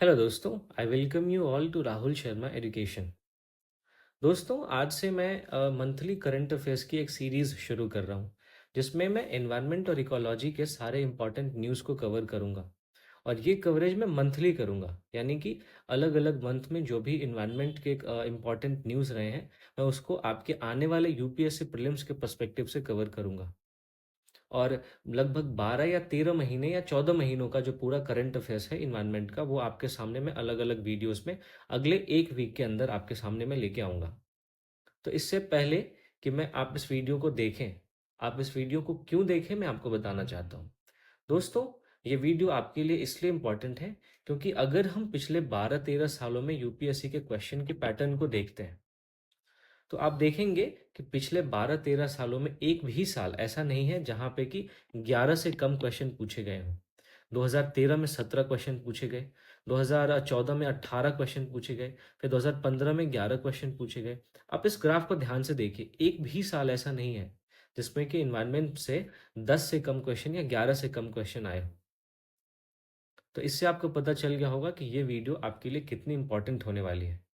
Hello दोस्तों, I welcome you all to Rahul Sharma education. दोस्तों, आज से मैं मंथली करंट अफेयर्स की एक सीरीज़ शुरू कर रहा हूँ, जिसमें मैं एनवायरनमेंट और इकोलॉजी के सारे इंपॉर्टेंट न्यूज़ को कवर करूँगा। और ये कवरेज मैं मंथली करूँगा, यानी कि अलग अलग मंथ में जो भी इन्वायरमेंट के इम्पॉर्टेंट न्यूज़ रहे हैं, मैं उसको आपके आने वाले यूपीएससी प्रीलिम्स के पर्सपेक्टिव से कवर करूँगा। और लगभग 12 या 13 महीने या 14 महीनों का जो पूरा करंट अफेयर्स है इन्वायरमेंट का, वो आपके सामने मैं अलग-अलग वीडियोस में अगले 1 वीक के अंदर आपके सामने मैं लेके आऊँगा। तो इससे पहले कि मैं आप इस वीडियो को देखें, आप इस वीडियो को क्यों देखें मैं आपको बताना चाहता हूँ। दोस्तों, ये वीडियो आपके लिए इसलिए इम्पोर्टेंट है क्योंकि अगर हम पिछले 12-13 सालों में यूपीएससी के क्वेश्चन के पैटर्न को देखते हैं, तो आप देखेंगे कि पिछले 12-13 सालों में एक भी साल ऐसा नहीं है जहाँ पे कि 11 से कम क्वेश्चन पूछे गए हों। 2013 में 17 क्वेश्चन पूछे गए, 2014 में 18 क्वेश्चन पूछे गए, फिर 2015 में 11 क्वेश्चन पूछे गए। आप इस ग्राफ को ध्यान से देखिए, एक भी साल ऐसा नहीं है जिसमें कि एनवायरनमेंट से 10 से कम क्वेश्चन या 11 से कम क्वेश्चन आए हों। तो इससे आपको पता चल गया होगा कि ये वीडियो आपके लिए कितनी इंपॉर्टेंट होने वाली है।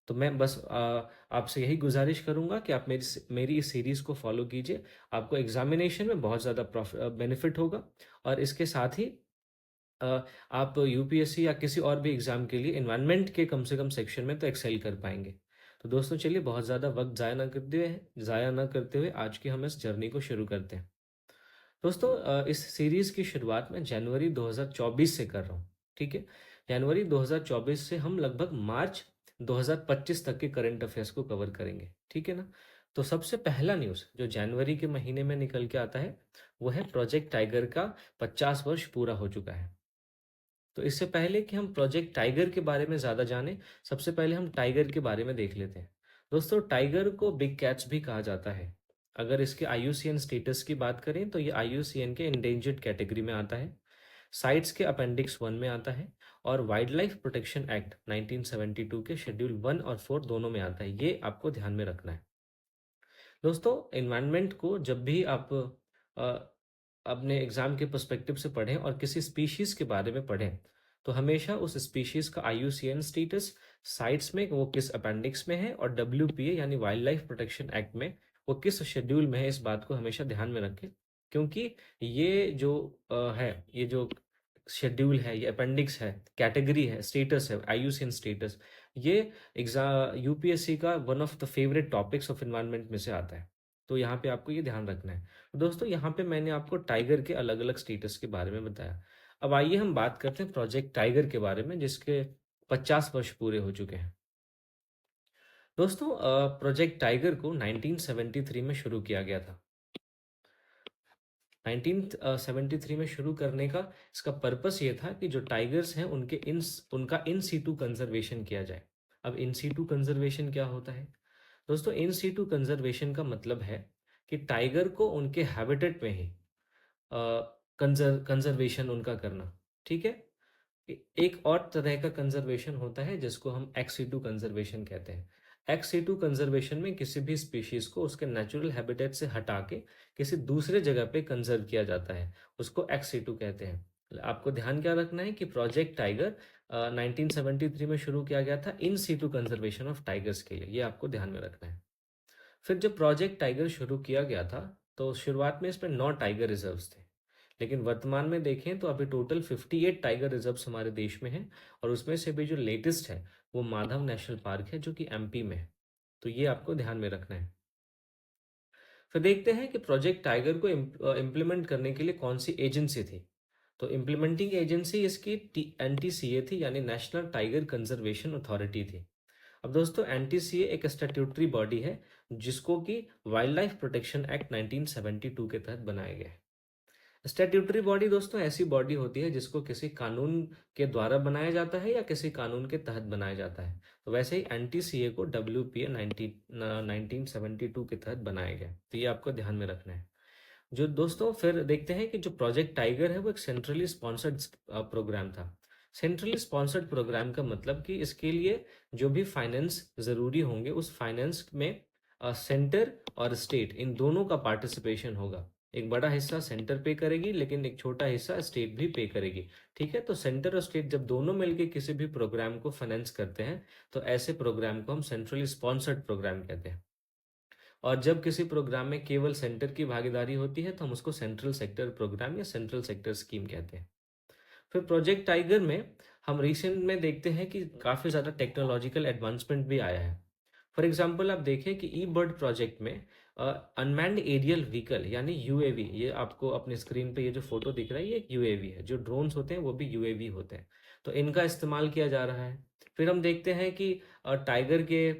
तो मैं बस आपसे यही गुज़ारिश करूँगा कि आप मेरी इस सीरीज़ को फ़ॉलो कीजिए। आपको एग्ज़ामिनेशन में बहुत ज़्यादा बेनिफिट होगा और इसके साथ ही आप यूपीएससी या किसी और भी एग्ज़ाम के लिए एनवायरनमेंट के कम से कम सेक्शन में तो एक्सेल कर पाएँगे। तो दोस्तों, चलिए बहुत ज़्यादा वक़्त ज़ाया ना करते हुए आज की हम इस जर्नी को शुरू करते हैं। दोस्तों, इस सीरीज़ की शुरुआत मैं जनवरी 2024 से कर रहा हूँ, ठीक है? जनवरी 2024 से हम लगभग मार्च 2025 तक के करंट अफ़ेयर्स को कवर करेंगे, ठीक है ना? तो सबसे पहला न्यूज़ जो जनवरी के महीने में निकल के आता है, वो है प्रोजेक्ट टाइगर का 50 वर्ष पूरा हो चुका है। तो इससे पहले कि हम प्रोजेक्ट टाइगर के बारे में ज़्यादा जानें, सबसे पहले हम टाइगर के बारे में देख लेते हैं। दोस्तों, टाइगर को बिग कैट्स भी कहा जाता है। अगर इसके आईयूसीएन स्टेटस की बात करें तो ये आईयूसीएन के एंडेंजर्ड कैटेगरी में आता है, साइट्स के अपेंडिक्स 1 में आता है और वाइल्ड लाइफ प्रोटेक्शन एक्ट 1972 के शेड्यूल 1 और 4 दोनों में आता है। ये आपको ध्यान में रखना है। दोस्तों, एनवायरनमेंट को जब भी आप अ, अपने एग्जाम के पर्सपेक्टिव से पढ़ें और किसी स्पीशीज के बारे में पढ़ें, तो हमेशा उस स्पीशीज का आईयूसीएन स्टेटस, साइट्स में वो किस अपेंडिक्स में है और डब्ल्यूपीए यानी वाइल्ड लाइफ प्रोटेक्शन एक्ट में वो किस शेड्यूल में है, इस बात को हमेशा ध्यान में रखें। क्योंकि ये जो ये जो शेड्यूल है, ये अपेंडिक्स है, कैटेगरी है, स्टेटस है, आईयूसीएन स्टेटस, ये यूपीएससी का one of the favourite topics of environment में से आता है। तो यहाँ पे आपको ये ध्यान रखना है। तो दोस्तों, यहाँ पे मैंने आपको टाइगर के अलग अलग स्टेटस के बारे में बताया। अब आइए हम बात करते हैं प्रोजेक्ट टाइगर के बारे में, जिसके 50 वर्ष पूरे हो चुके हैं। दोस्तों, प्रोजेक्ट टाइगर को 1973 में शुरू किया गया था। 1973 में शुरू करने का इसका पर्पस ये था कि जो टाइगर्स हैं उनका इन सीटू कंजर्वेशन किया जाए। अब इन सीटू कंजर्वेशन क्या होता है? दोस्तों, इन सीटू कंजर्वेशन का मतलब है कि टाइगर को उनके हैबिटेट में ही कंजर्वेशन उनका करना, ठीक है? एक और तरह का कंजर्वेशन होता है जिसको हम एक्स सीटू कंजर्वेशन कहते हैं। एक्स सीटू कंजर्वेशन में किसी भी स्पीशीज को उसके नेचुरल हैबिटेट से हटा के किसी दूसरे जगह पे कंजर्व किया जाता है, उसको एक्स सीटू कहते हैं। आपको ध्यान क्या रखना है कि प्रोजेक्ट टाइगर 1973 में शुरू किया गया था in situ conservation of tigers के लिए, ये आपको ध्यान में रखना है। फिर जब प्रोजेक्ट टाइगर शुरू किया गया था, तो शुरुआत में इसमें 9 टाइगर रिजर्व्स थे। लेकिन वर्तमान में देखें तो अभी टोटल 58 टाइगर रिजर्व्स हमारे देश में हैं और उसमें से भी जो लेटेस्ट है वो माधव नेशनल पार्क है, जो कि एमपी में है। तो ये आपको ध्यान में रखना है। फिर देखते हैं कि प्रोजेक्ट टाइगर को इम्प्लीमेंट करने के लिए कौन सी एजेंसी थी। तो इम्प्लीमेंटिंग एजेंसी इसकी एनटीसीए थी, यानी नेशनल टाइगर कंजर्वेशन अथॉरिटी थी। अब दोस्तों, एनटीसीए एक स्टैट्यूटरी बॉडी है जिसको कि वाइल्ड लाइफ प्रोटेक्शन एक्ट 1972 के तहत बनाया गया है। स्टैट्यूटरी बॉडी दोस्तों ऐसी बॉडी होती है जिसको किसी कानून के द्वारा बनाया जाता है या किसी कानून के तहत बनाया जाता है। तो वैसे ही एनटीसीए को डब्ल्यूपीए 1972 के तहत बनाया गया। तो ये आपको ध्यान में रखना है। जो दोस्तों, फिर देखते हैं कि जो प्रोजेक्ट टाइगर है वो एक सेंट्रली स्पॉन्सर्ड प्रोग्राम था। सेंट्रली स्पॉन्सर्ड प्रोग्राम का मतलब कि इसके लिए जो भी फाइनेंस ज़रूरी होंगे, उस फाइनेंस में सेंटर और स्टेट इन दोनों का पार्टिसिपेशन होगा। एक बड़ा हिस्सा सेंटर पे करेगी, लेकिन एक छोटा हिस्सा स्टेट भी पे करेगी। ठीक है, तो सेंटर और स्टेट जब दोनों मिलकर किसी भी प्रोग्राम को फाइनेंस करते हैं, तो ऐसे प्रोग्राम को हम सेंट्रली स्पॉन्सर्ड प्रोग्राम कहते हैं। और जब किसी प्रोग्राम में केवल सेंटर की भागीदारी होती है, तो हम उसको सेंट्रल सेक्टर प्रोग्राम या सेंट्रल सेक्टर स्कीम कहते हैं। फिर प्रोजेक्ट टाइगर में हम रिसेंट में देखते हैं कि काफ़ी ज़्यादा टेक्नोलॉजिकल एडवांसमेंट भी आया है। फॉर एग्जांपल आप देखें कि ई बर्ड प्रोजेक्ट में अनमैन्ड एरियल व्हीकल यानी यूएवी, ये आपको अपने स्क्रीन पे ये जो फोटो दिख रहा है, ये एक यूएवी है। जो ड्रोन्स होते हैं वो भी यूएवी होते हैं, तो इनका इस्तेमाल किया जा रहा है। फिर हम देखते हैं कि टाइगर के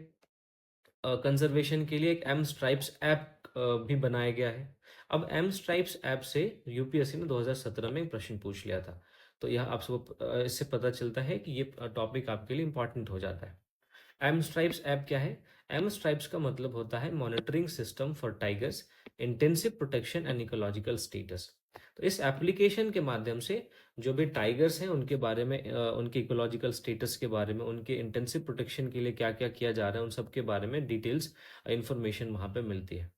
कंजर्वेशन के लिए एक एम स्ट्राइप्स ऐप भी बनाया गया है। अब एम स्ट्राइप्स ऐप से यूपीएससी ने 2017 में एक प्रश्न पूछ लिया था। तो यह आप सबको इससे पता चलता है कि ये टॉपिक आपके लिए इंपॉर्टेंट हो जाता है। एम स्ट्राइप्स ऐप क्या है? एम स्ट्राइप्स का मतलब होता है monitoring system for tigers, intensive protection and ecological status. तो इस एप्लीकेशन के माध्यम से जो भी टाइगर्स हैं उनके बारे में, उनके इकोलॉजिकल स्टेटस के बारे में, उनके इंटेंसिव प्रोटेक्शन के लिए क्या क्या किया जा रहा है, उन सब के बारे में डिटेल्स इंफॉर्मेशन वहाँ पे मिलती है।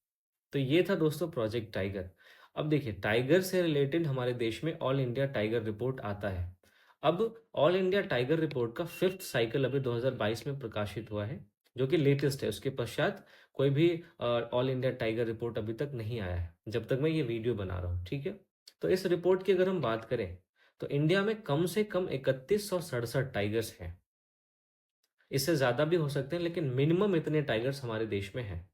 तो ये था दोस्तों प्रोजेक्ट टाइगर। अब देखिए, टाइगर से रिलेटेड हमारे देश में ऑल इंडिया टाइगर रिपोर्ट आता है। अब ऑल इंडिया टाइगर रिपोर्ट का 5th साइकिल अभी 2022 में प्रकाशित हुआ है, जो कि लेटेस्ट है। उसके पश्चात कोई भी ऑल इंडिया टाइगर रिपोर्ट अभी तक नहीं आया है, जब तक मैं ये वीडियो बना रहा हूँ। ठीक है, तो इस रिपोर्ट की अगर हम बात करें, तो इंडिया में कम से कम 3167 टाइगर्स हैं। इससे ज़्यादा भी हो सकते हैं, लेकिन मिनिमम इतने टाइगर्स हमारे देश में हैं।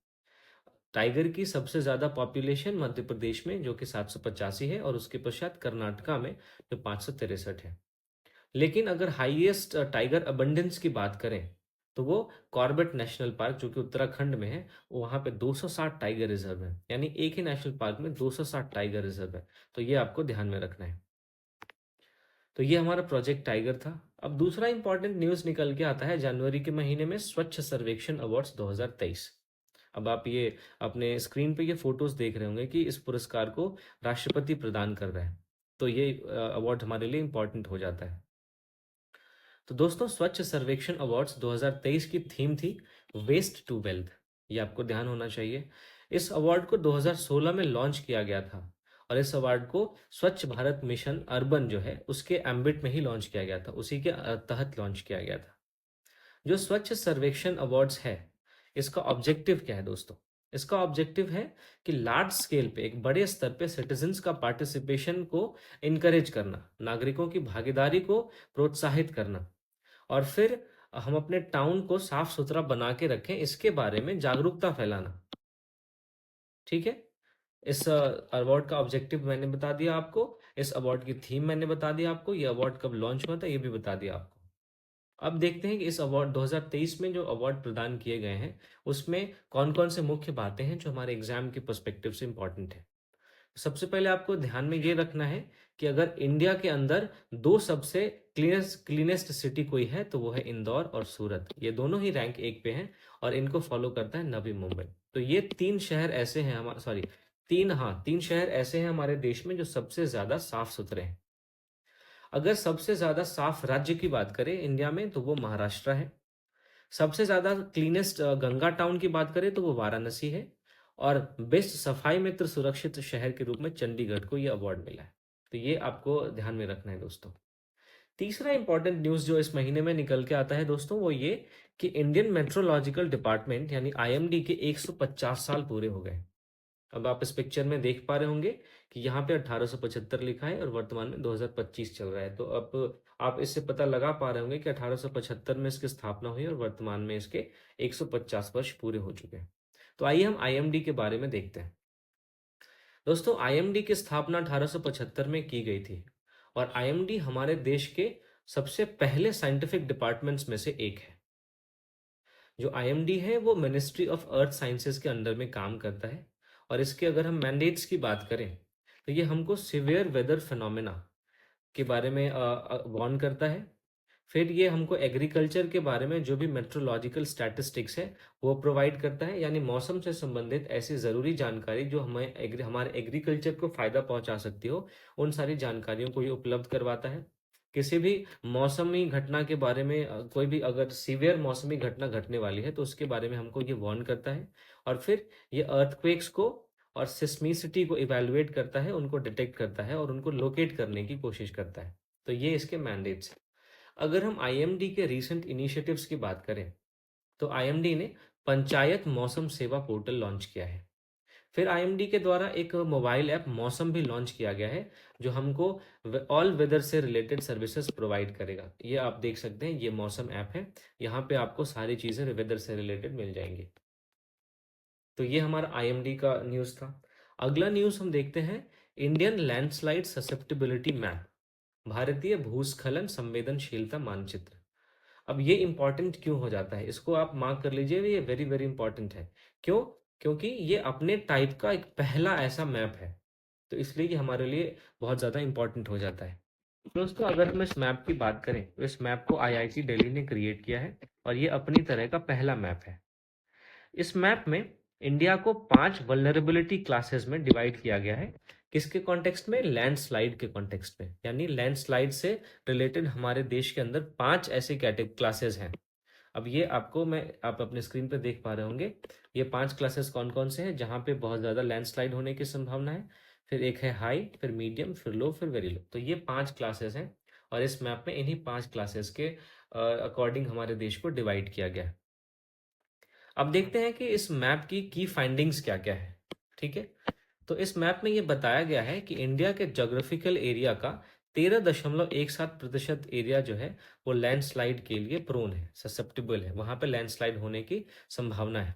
टाइगर की सबसे ज़्यादा पॉपुलेशन मध्य प्रदेश में, जो कि 785 है, और उसके पश्चात कर्नाटका में जो 563 है। लेकिन अगर हाईएस्ट टाइगर अबंडेंस की बात करें, तो वो कॉर्बेट नेशनल पार्क, जो कि उत्तराखंड में है, वहाँ पे 260 टाइगर रिजर्व है। यानी एक ही नेशनल पार्क में 260 टाइगर रिजर्व है। तो ये आपको ध्यान में रखना है। तो ये हमारा प्रोजेक्ट टाइगर था। अब दूसरा इंपॉर्टेंट न्यूज़ निकल के आता है जनवरी के महीने में स्वच्छ सर्वेक्षण अवार्ड्स 2023। अब आप ये अपने स्क्रीन पे ये फोटोज देख रहे होंगे कि इस पुरस्कार को राष्ट्रपति प्रदान कर रहे हैं। तो ये अवार्ड हमारे लिए इंपॉर्टेंट हो जाता है। तो दोस्तों, स्वच्छ सर्वेक्षण अवार्ड्स 2023 की थीम थी वेस्ट टू वेल्थ। ये आपको ध्यान होना चाहिए। इस अवार्ड को 2016 में लॉन्च किया गया था, और इस अवार्ड को स्वच्छ भारत मिशन अर्बन जो है उसके एम्बिट में ही लॉन्च किया गया था, उसी के तहत लॉन्च किया गया था। जो स्वच्छ सर्वेक्षण अवार्ड्स है, इसका ऑब्जेक्टिव क्या है दोस्तों? इसका ऑब्जेक्टिव है कि लार्ज स्केल पे, एक बड़े स्तर पे सिटीजन्स का पार्टिसिपेशन को इनकरेज करना, नागरिकों की भागीदारी को प्रोत्साहित करना, और फिर हम अपने टाउन को साफ सुथरा बना के रखें, इसके बारे में जागरूकता फैलाना। ठीक है, इस अवार्ड का ऑब्जेक्टिव मैंने बता दिया आपको, इस अवार्ड की थीम मैंने बता दिया आपको, ये अवार्ड कब लॉन्च हुआ था ये भी बता दिया आपको। अब देखते हैं कि इस अवार्ड 2023 में जो अवार्ड प्रदान किए गए हैं, उसमें कौन कौन से मुख्य बातें हैं जो हमारे एग्जाम के पर्सपेक्टिव से इंपॉर्टेंट है। सबसे पहले आपको ध्यान में ये रखना है कि अगर इंडिया के अंदर दो सबसे क्लीनेस्ट सिटी कोई है, तो वो है इंदौर और सूरत। ये दोनों ही रैंक 1 पे हैं, और इनको फॉलो करता है नवी मुंबई। तो ये तीन शहर ऐसे हैं हमारे, सॉरी, तीन शहर ऐसे हैं हमारे देश में जो सबसे ज्यादा साफ सुथरे हैं। अगर सबसे ज्यादा साफ राज्य की बात करें इंडिया में, तो वो महाराष्ट्र है। सबसे ज्यादा क्लीनेस्ट गंगा टाउन की बात करें तो वो वाराणसी है। और बेस्ट सफाई मित्र सुरक्षित शहर के रूप में चंडीगढ़ को ये अवार्ड मिला है। तो ये आपको ध्यान में रखना है दोस्तों। तीसरा इंपॉर्टेंट न्यूज़ जो इस महीने में निकल के आता है दोस्तों, वो ये कि इंडियन मेट्रोलॉजिकल डिपार्टमेंट यानी आईएमडी के 150 साल पूरे हो गए। अब आप इस पिक्चर में देख पा रहे होंगे कि यहाँ पे 1875 लिखा है और वर्तमान में 2025 चल रहा है। तो अब आप इससे पता लगा पा रहे होंगे कि 1875 में इसकी स्थापना हुई और वर्तमान में इसके 150 वर्ष पूरे हो चुके हैं। तो आइए हम आईएमडी के बारे में देखते हैं। दोस्तों, आईएमडी की स्थापना 1875 में की गई थी, और आईएमडी हमारे देश के सबसे पहले साइंटिफिक डिपार्टमेंट्स में से एक है। जो आईएमडी है वो मिनिस्ट्री ऑफ अर्थ साइंसेज के अंडर में काम करता है, और इसके अगर हम मैंडेट्स की बात करें, तो ये हमको सिवियर वेदर फिनोमेना के बारे में वार्न करता है। फिर ये हमको एग्रीकल्चर के बारे में जो भी मेट्रोलॉजिकल स्टैटिस्टिक्स है वो प्रोवाइड करता है, यानी मौसम से संबंधित ऐसी ज़रूरी जानकारी जो हमारे एग्रीकल्चर को फ़ायदा पहुंचा सकती हो, उन सारी जानकारियों को ये उपलब्ध करवाता है। किसी भी मौसमी घटना के बारे में, कोई भी अगर सीवियर मौसमी घटना घटने वाली है तो उसके बारे में हमको ये वार्न करता है। और फिर ये अर्थक्वेक्स को और सिस्मिसिटी को इवैल्यूएट करता है, उनको डिटेक्ट करता है और उनको लोकेट करने की कोशिश करता है। तो ये इसके मैंडेट्स हैं। अगर हम आईएमडी के रीसेंट इनिशिएटिव्स की बात करें, तो आईएमडी ने पंचायत मौसम सेवा पोर्टल लॉन्च किया है। फिर आईएमडी के द्वारा एक मोबाइल ऐप मौसम भी लॉन्च किया गया है, जो हमको ऑल वेदर से रिलेटेड सर्विसेज प्रोवाइड करेगा। ये आप देख सकते हैं, ये मौसम ऐप है। यहाँ पे आपको सारी चीज़ें वेदर से रिलेटेड मिल जाएंगी। तो ये हमारा आईएमडी का न्यूज़ था। अगला न्यूज़ हम देखते हैं, इंडियन लैंडस्लाइड ससेप्टेबिलिटी मैप, भारतीय भूस्खलन संवेदनशीलता मानचित्र। अब ये इंपॉर्टेंट क्यों हो जाता है, इसको आप मार्क कर लीजिए, ये वेरी वेरी इंपॉर्टेंट है। क्यों? क्योंकि ये अपने टाइप का एक पहला ऐसा मैप है, तो इसलिए ये हमारे लिए बहुत ज़्यादा इंपॉर्टेंट हो जाता है। दोस्तों, अगर हम इस मैप की बात करें, तो इस मैप को आईआईटी दिल्ली ने क्रिएट किया है और ये अपनी तरह का पहला मैप है। इस मैप में इंडिया को 5 वल्नरेबिलिटी क्लासेस में डिवाइड किया गया है। किसके कॉन्टेक्स्ट में? लैंडस्लाइड के कॉन्टेक्स्ट में। यानी लैंडस्लाइड से रिलेटेड हमारे देश के अंदर 5 ऐसे कैटेगरी क्लासेस हैं। अब ये आपको आप अपने स्क्रीन पे देख पा रहे होंगे। ये 5 क्लासेस कौन कौन से हैं जहाँ पे बहुत ज़्यादा लैंडस्लाइड होने की संभावना है। फिर एक है हाई, फिर मीडियम, फिर लो, फिर वेरी लो। तो ये 5 क्लासेस हैं और इस मैप में इन्हीं 5 क्लासेस के अकॉर्डिंग हमारे देश को डिवाइड किया गया है। अब देखते हैं कि इस मैप की फाइंडिंग्स क्या क्या है। ठीक है, तो इस मैप में ये बताया गया है कि इंडिया के जोग्राफिकल एरिया का 13.17% एरिया जो है वो लैंडस्लाइड के लिए प्रोन है, ससेप्टेबल है, वहां पे लैंडस्लाइड होने की संभावना है।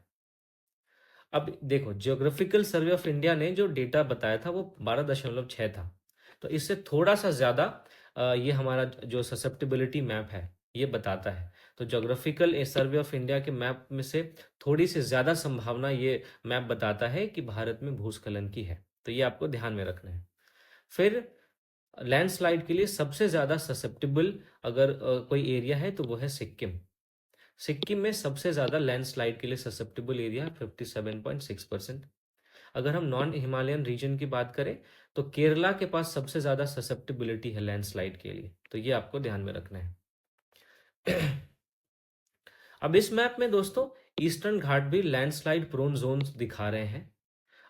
अब देखो, जियोग्राफिकल सर्वे ऑफ इंडिया ने जो डेटा बताया था वो 12.6 था, तो इससे थोड़ा सा ज़्यादा ये हमारा जो ससेप्टेबिलिटी मैप है ये बताता है। तो जोग्राफिकल सर्वे ऑफ इंडिया के मैप में से थोड़ी सी ज़्यादा संभावना ये मैप बताता है कि भारत में भूस्खलन की है, तो ये आपको ध्यान में रखना है। फिर लैंडस्लाइड के लिए सबसे ज़्यादा ससेप्टेबल अगर कोई एरिया है तो वो है सिक्किम। सिक्किम में सबसे ज़्यादा लैंडस्लाइड के लिए ससेप्टेबल एरिया 57.6%। अगर हम नॉन हिमालयन रीजन की बात करें, तो केरला के पास सबसे ज़्यादा ससेप्टेबिलिटी है लैंडस्लाइड के लिए, तो ये आपको ध्यान में रखना है। अब इस मैप में दोस्तों ईस्टर्न घाट भी लैंडस्लाइड प्रोन जोन्स दिखा रहे हैं।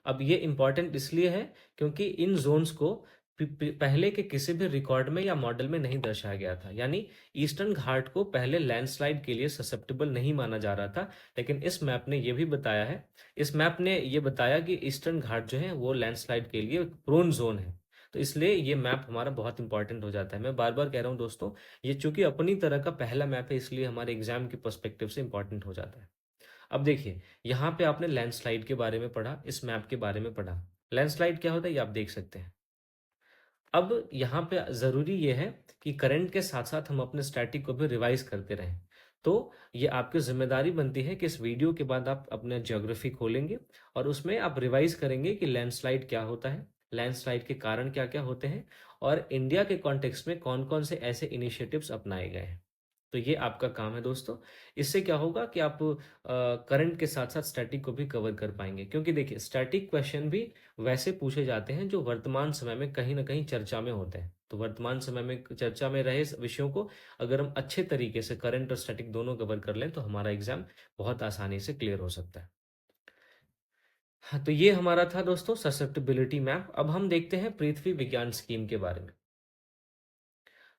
अब ये इंपॉर्टेंट इसलिए है क्योंकि इन जोन्स को पहले के किसी भी रिकॉर्ड में या मॉडल में नहीं दर्शाया गया था। यानी ईस्टर्न घाट को पहले लैंडस्लाइड के लिए ससेप्टेबल नहीं माना जा रहा था, लेकिन इस मैप ने ये भी बताया है, इस मैप ने ये बताया कि ईस्टर्न घाट जो है वो लैंडस्लाइड के लिए प्रोन जोन है। तो इसलिए ये मैप हमारा बहुत इंपॉर्टेंट हो जाता है। मैं बार बार कह रहा हूँ दोस्तों, ये चूंकि अपनी तरह का पहला मैप है, इसलिए हमारे एग्जाम के पर्सपेक्टिव से इंपॉर्टेंट हो जाता है। अब देखिए, यहाँ पे आपने लैंडस्लाइड के बारे में पढ़ा, इस मैप के बारे में पढ़ा। लैंडस्लाइड क्या होता है ये आप देख सकते हैं। अब यहाँ पे ज़रूरी ये है कि करंट के साथ साथ हम अपने स्टैटिक को भी रिवाइज करते रहें। तो ये आपकी जिम्मेदारी बनती है कि इस वीडियो के बाद आप अपने ज्योग्राफी खोलेंगे और उसमें आप रिवाइज करेंगे कि लैंडस्लाइड क्या होता है, लैंडस्लाइड के कारण क्या क्या होते हैं और इंडिया के कॉन्टेक्स्ट में कौन कौन से ऐसे इनिशिएटिव्स अपनाए गए हैं। तो ये आपका काम है दोस्तों। इससे क्या होगा कि आप करंट के साथ साथ स्टैटिक को भी कवर कर पाएंगे, क्योंकि देखिए स्टैटिक क्वेश्चन भी वैसे पूछे जाते हैं जो वर्तमान समय में कहीं ना कहीं चर्चा में होते हैं। तो वर्तमान समय में चर्चा में रहे इस विषयों को अगर हम अच्छे तरीके से करंट और स्टैटिक दोनों कवर कर लें तो हमारा एग्जाम बहुत आसानी से क्लियर हो सकता है। हाँ, तो ये हमारा था दोस्तों ससेप्टेबिलिटी मैप। अब हम देखते हैं पृथ्वी विज्ञान स्कीम के बारे में।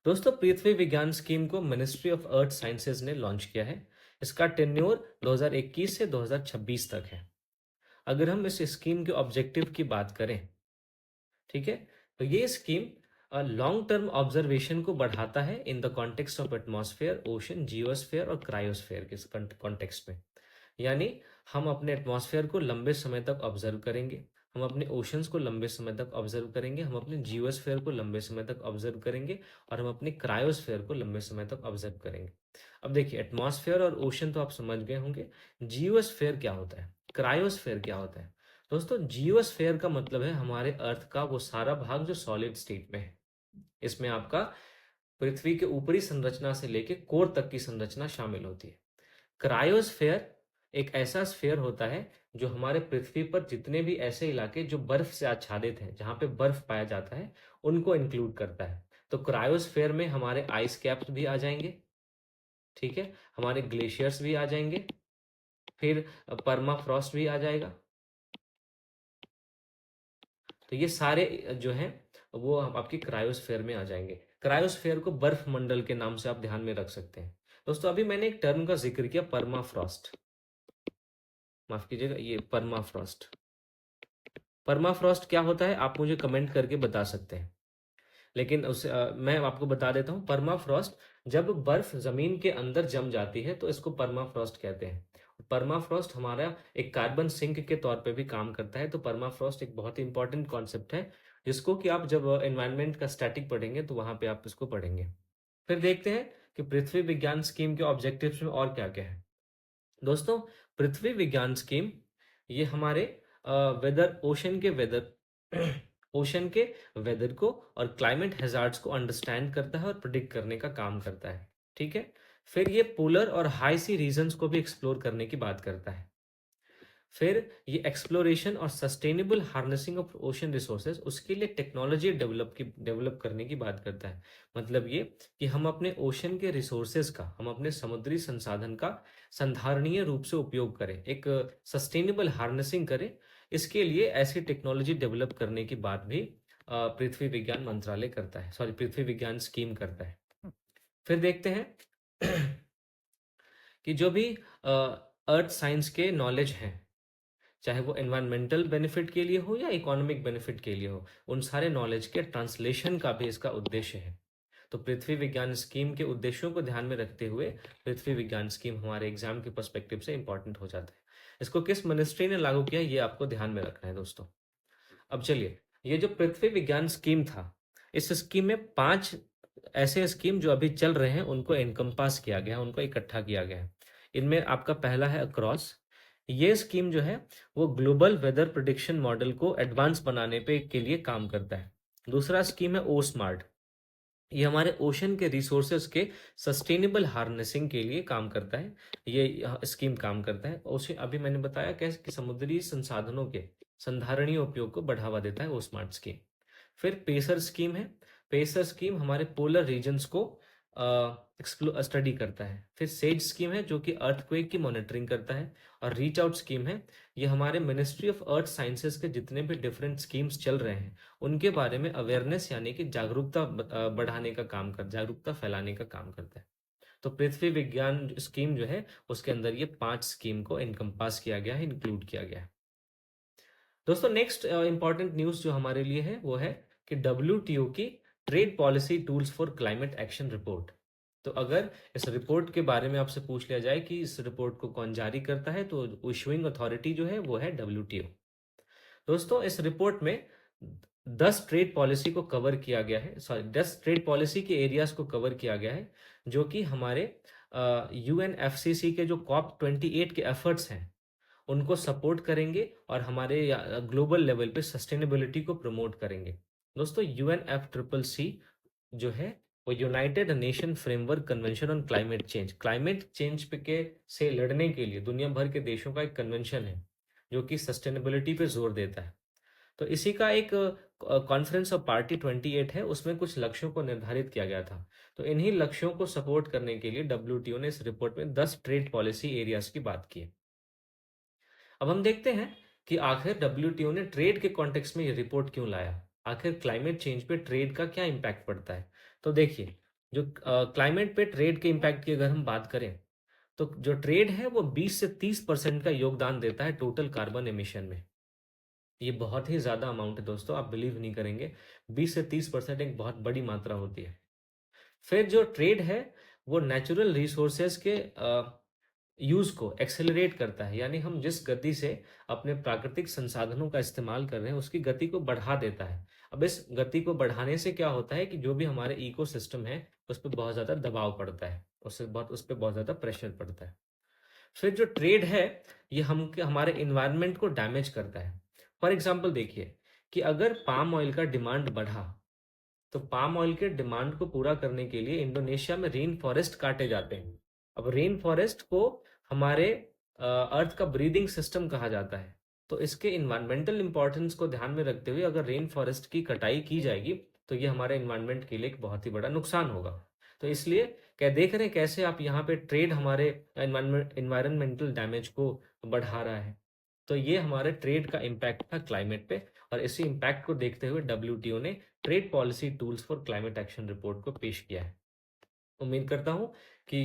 दोस्तों, पृथ्वी विज्ञान स्कीम को मिनिस्ट्री ऑफ अर्थ साइंसेज ने लॉन्च किया है। इसका टेन्योर 2021 से 2026 तक है। अगर हम इस स्कीम के ऑब्जेक्टिव की बात करें, ठीक है, तो ये स्कीम लॉन्ग टर्म ऑब्जर्वेशन को बढ़ाता है in the context of atmosphere, ocean, जियोस्फेयर और क्रायोस्फेयर के कॉन्टेक्स्ट में। यानी हम अपने एटमॉस्फेयर को लंबे समय तक ऑब्जर्व करेंगे, हम अपने ओशंस को लंबे समय तक ऑब्जर्व करेंगे, हम अपने जियोस्फेयर को लंबे समय तक ऑब्जर्व करेंगे और हम अपने क्रायोस्फेयर को लंबे समय तक ऑब्जर्व करेंगे। अब देखिए, एटमॉस्फेयर और ओशन तो आप समझ गए होंगे। जियोस्फेयर क्या होता है, क्रायोस्फेयर क्या होता है? दोस्तों, जियोस्फेयर का मतलब है हमारे अर्थ का वो सारा भाग जो सॉलिड स्टेट में है। इसमें आपका पृथ्वी के ऊपरी संरचना से लेके कोर तक की संरचना शामिल होती है। क्रायोस्फेयर एक ऐसा स्फेयर होता है जो हमारे पृथ्वी पर जितने भी ऐसे इलाके जो बर्फ से आच्छादित हैं, जहां पे बर्फ पाया जाता है, उनको इंक्लूड करता है। तो क्रायोस्फेयर में हमारे आइस कैप्स भी आ जाएंगे, ठीक है, हमारे ग्लेशियर्स भी आ जाएंगे, फिर परमाफ्रॉस्ट भी आ जाएगा, तो ये सारे जो हैं वो आपके क्रायोस्फेयर में आ जाएंगे। क्रायोस्फेयर को बर्फ मंडल के नाम से आप ध्यान में रख सकते हैं। दोस्तों अभी मैंने एक टर्म का जिक्र किया, परमाफ्रॉस्ट, माफ कीजिएगा, ये परमाफ्रॉस्ट। परमाफ्रॉस्ट क्या होता है आप मुझे कमेंट करके बता सकते हैं, लेकिन मैं आपको बता देता हूँ। परमाफ्रॉस्ट, जब बर्फ जमीन के अंदर जम जाती है तो इसको परमाफ्रॉस्ट कहते हैं। परमाफ्रॉस्ट हमारा एक कार्बन सिंक के तौर पे भी काम करता है। तो परमाफ्रॉस्ट एक बहुत ही इंपॉर्टेंट कॉन्सेप्ट है, जिसको कि आप जब एनवायरनमेंट का स्टैटिक पढ़ेंगे तो वहां पे आप इसको पढ़ेंगे। फिर देखते हैं कि पृथ्वी विज्ञान स्कीम के ऑब्जेक्टिव्स में और क्या क्या है। दोस्तों पृथ्वी विज्ञान स्कीम ये हमारे वेदर, ओशन के वेदर ओशन के वेदर को और क्लाइमेट हैजार्ड्स को अंडरस्टैंड करता है और प्रिडिक्ट करने का काम करता है। ठीक है। फिर ये पोलर और हाई सी रीजन्स को भी एक्सप्लोर करने की बात करता है। फिर ये एक्सप्लोरेशन और sustainable harnessing of ocean resources, उसके लिए टेक्नोलॉजी डेवलप करने की बात करता है। मतलब ये कि हम अपने ओशन के रिसोर्सेज का, हम अपने समुद्री संसाधन का संधारणीय रूप से उपयोग करें, एक सस्टेनेबल हार्नेसिंग करें। इसके लिए ऐसी टेक्नोलॉजी डेवलप करने की बात भी पृथ्वी विज्ञान मंत्रालय करता है, सॉरी पृथ्वी विज्ञान स्कीम करता है। फिर देखते हैं कि जो भी अर्थ साइंस के नॉलेज हैं, चाहे वो एनवायरमेंटल बेनिफिट के लिए हो या इकोनॉमिक बेनिफिट के लिए हो, उन सारे नॉलेज के ट्रांसलेशन का भी इसका उद्देश्य है। तो पृथ्वी विज्ञान स्कीम के उद्देश्यों को ध्यान में रखते हुए पृथ्वी विज्ञान स्कीम हमारे एग्जाम के पर्सपेक्टिव से इंपॉर्टेंट हो जाता है। इसको किस मिनिस्ट्री ने लागू किया ये आपको ध्यान में रखना है दोस्तों। अब चलिए, ये जो पृथ्वी विज्ञान स्कीम था, इस स्कीम में 5 ऐसे स्कीम जो अभी चल रहे हैं उनको एनकम्पास किया गया है, उनको इकट्ठा किया गया है। इनमें आपका पहला है अक्रॉस। ये स्कीम जो है वो ग्लोबल वेदर प्रिडिक्शन मॉडल को एडवांस बनाने पे के लिए काम करता है। दूसरा स्कीम है ओ स्मार्ट। ये हमारे ओशन के रिसोर्सेज के सस्टेनेबल हार्नेसिंग के लिए काम करता है। ये स्कीम काम करता है उसे अभी मैंने बताया कैसे कि समुद्री संसाधनों के संधारणीय उपयोग को बढ़ावा देता है वो स्मार्ट स्कीम। फिर पेसर स्कीम है। पेसर स्कीम हमारे पोलर रीजन्स को स्टडी करता है। फिर सेज स्कीम है जो कि अर्थक्वेक की मॉनिटरिंग करता है। और रीच आउट स्कीम है, ये हमारे मिनिस्ट्री ऑफ अर्थ साइंसेज के जितने भी डिफरेंट स्कीम्स चल रहे हैं उनके बारे में अवेयरनेस यानी कि जागरूकता बढ़ाने का काम कर, जागरूकता फैलाने का काम करता है। तो पृथ्वी विज्ञान स्कीम जो है उसके अंदर ये 5 स्कीम को इनकम्पास किया गया है, इंक्लूड किया गया है। दोस्तों नेक्स्ट इंपॉर्टेंट न्यूज जो हमारे लिए है वो है कि डब्ल्यूटीओ की trade policy tools for climate action report. तो अगर इस रिपोर्ट के बारे में आपसे पूछ लिया जाए कि इस रिपोर्ट को कौन जारी करता है, तो इशुइंग अथॉरिटी जो है वो है डब्ल्यूटीओ। दोस्तों इस रिपोर्ट में 10 ट्रेड पॉलिसी को कवर किया गया है, सॉरी 10 ट्रेड पॉलिसी के एरियाज को कवर किया गया है, जो कि हमारे यूएनएफसीसी के जो COP28 के एफर्ट्स हैं उनको सपोर्ट करेंगे और हमारे ग्लोबल लेवल पे सस्टेनेबिलिटी को प्रमोट करेंगे। दोस्तों UNFCCC जो है वो United nation framework convention on climate change पे के से लड़ने के लिए दुनिया भर के देशों का एक कन्वेंशन है जो कि सस्टेनेबिलिटी पे जोर देता है। तो इसी का एक कॉन्फ्रेंस ऑफ पार्टी 28 है, उसमें कुछ लक्ष्यों को निर्धारित किया गया था। तो इन्हीं लक्ष्यों को सपोर्ट करने के लिए डब्ल्यूटीओ ने इस रिपोर्ट में 10 ट्रेड पॉलिसी एरियाज की बात की है। अब हम देखते हैं कि आखिर डब्ल्यूटीओ ने ट्रेड के कॉन्टेक्स्ट में ये रिपोर्ट क्यों लाया। आखिर क्लाइमेट चेंज पे ट्रेड का क्या इम्पैक्ट पड़ता है। तो देखिए, जो क्लाइमेट पे ट्रेड के इम्पैक्ट की अगर हम बात करें तो जो ट्रेड है वो 20 से 30% का योगदान देता है टोटल कार्बन एमिशन में। ये बहुत ही ज्यादा अमाउंट है दोस्तों, आप बिलीव नहीं करेंगे, 20 से 30% एक बहुत बड़ी मात्रा होती है। फिर जो ट्रेड है वो नेचुरल रिसोर्सेज के यूज को एक्सेलरेट करता है, यानी हम जिस गति से अपने प्राकृतिक संसाधनों का इस्तेमाल कर रहे हैं उसकी गति को बढ़ा देता है। अब इस गति को बढ़ाने से क्या होता है कि जो भी हमारे इकोसिस्टम है उस पर बहुत ज्यादा दबाव पड़ता है, उस पर बहुत ज्यादा प्रेशर पड़ता है। फिर जो ट्रेड है ये हमारे इन्वायरमेंट को डैमेज करता है। फॉर एग्जाम्पल देखिए कि अगर पाम ऑयल का डिमांड बढ़ा तो पाम ऑयल के डिमांड को पूरा करने के लिए इंडोनेशिया में रेन फॉरेस्ट काटे जाते हैं। अब रेन फॉरेस्ट को हमारे अर्थ का ब्रीदिंग सिस्टम कहा जाता है। तो इसके इन्वायरमेंटल इंपॉर्टेंस को ध्यान में रखते हुए अगर रेन फॉरेस्ट की कटाई की जाएगी तो ये हमारे इन्वायरमेंट के लिए एक बहुत ही बड़ा नुकसान होगा। तो इसलिए क्या देख रहे हैं कैसे आप यहाँ पे ट्रेड हमारे इन्वायरमेंटल डैमेज को बढ़ा रहा है। तो ये हमारे ट्रेड का इम्पैक्ट था क्लाइमेट पे। और इसी इम्पैक्ट को देखते हुए डब्ल्यूटीओ ने trade policy tools for climate action report को पेश किया है। उम्मीद करता हूँ कि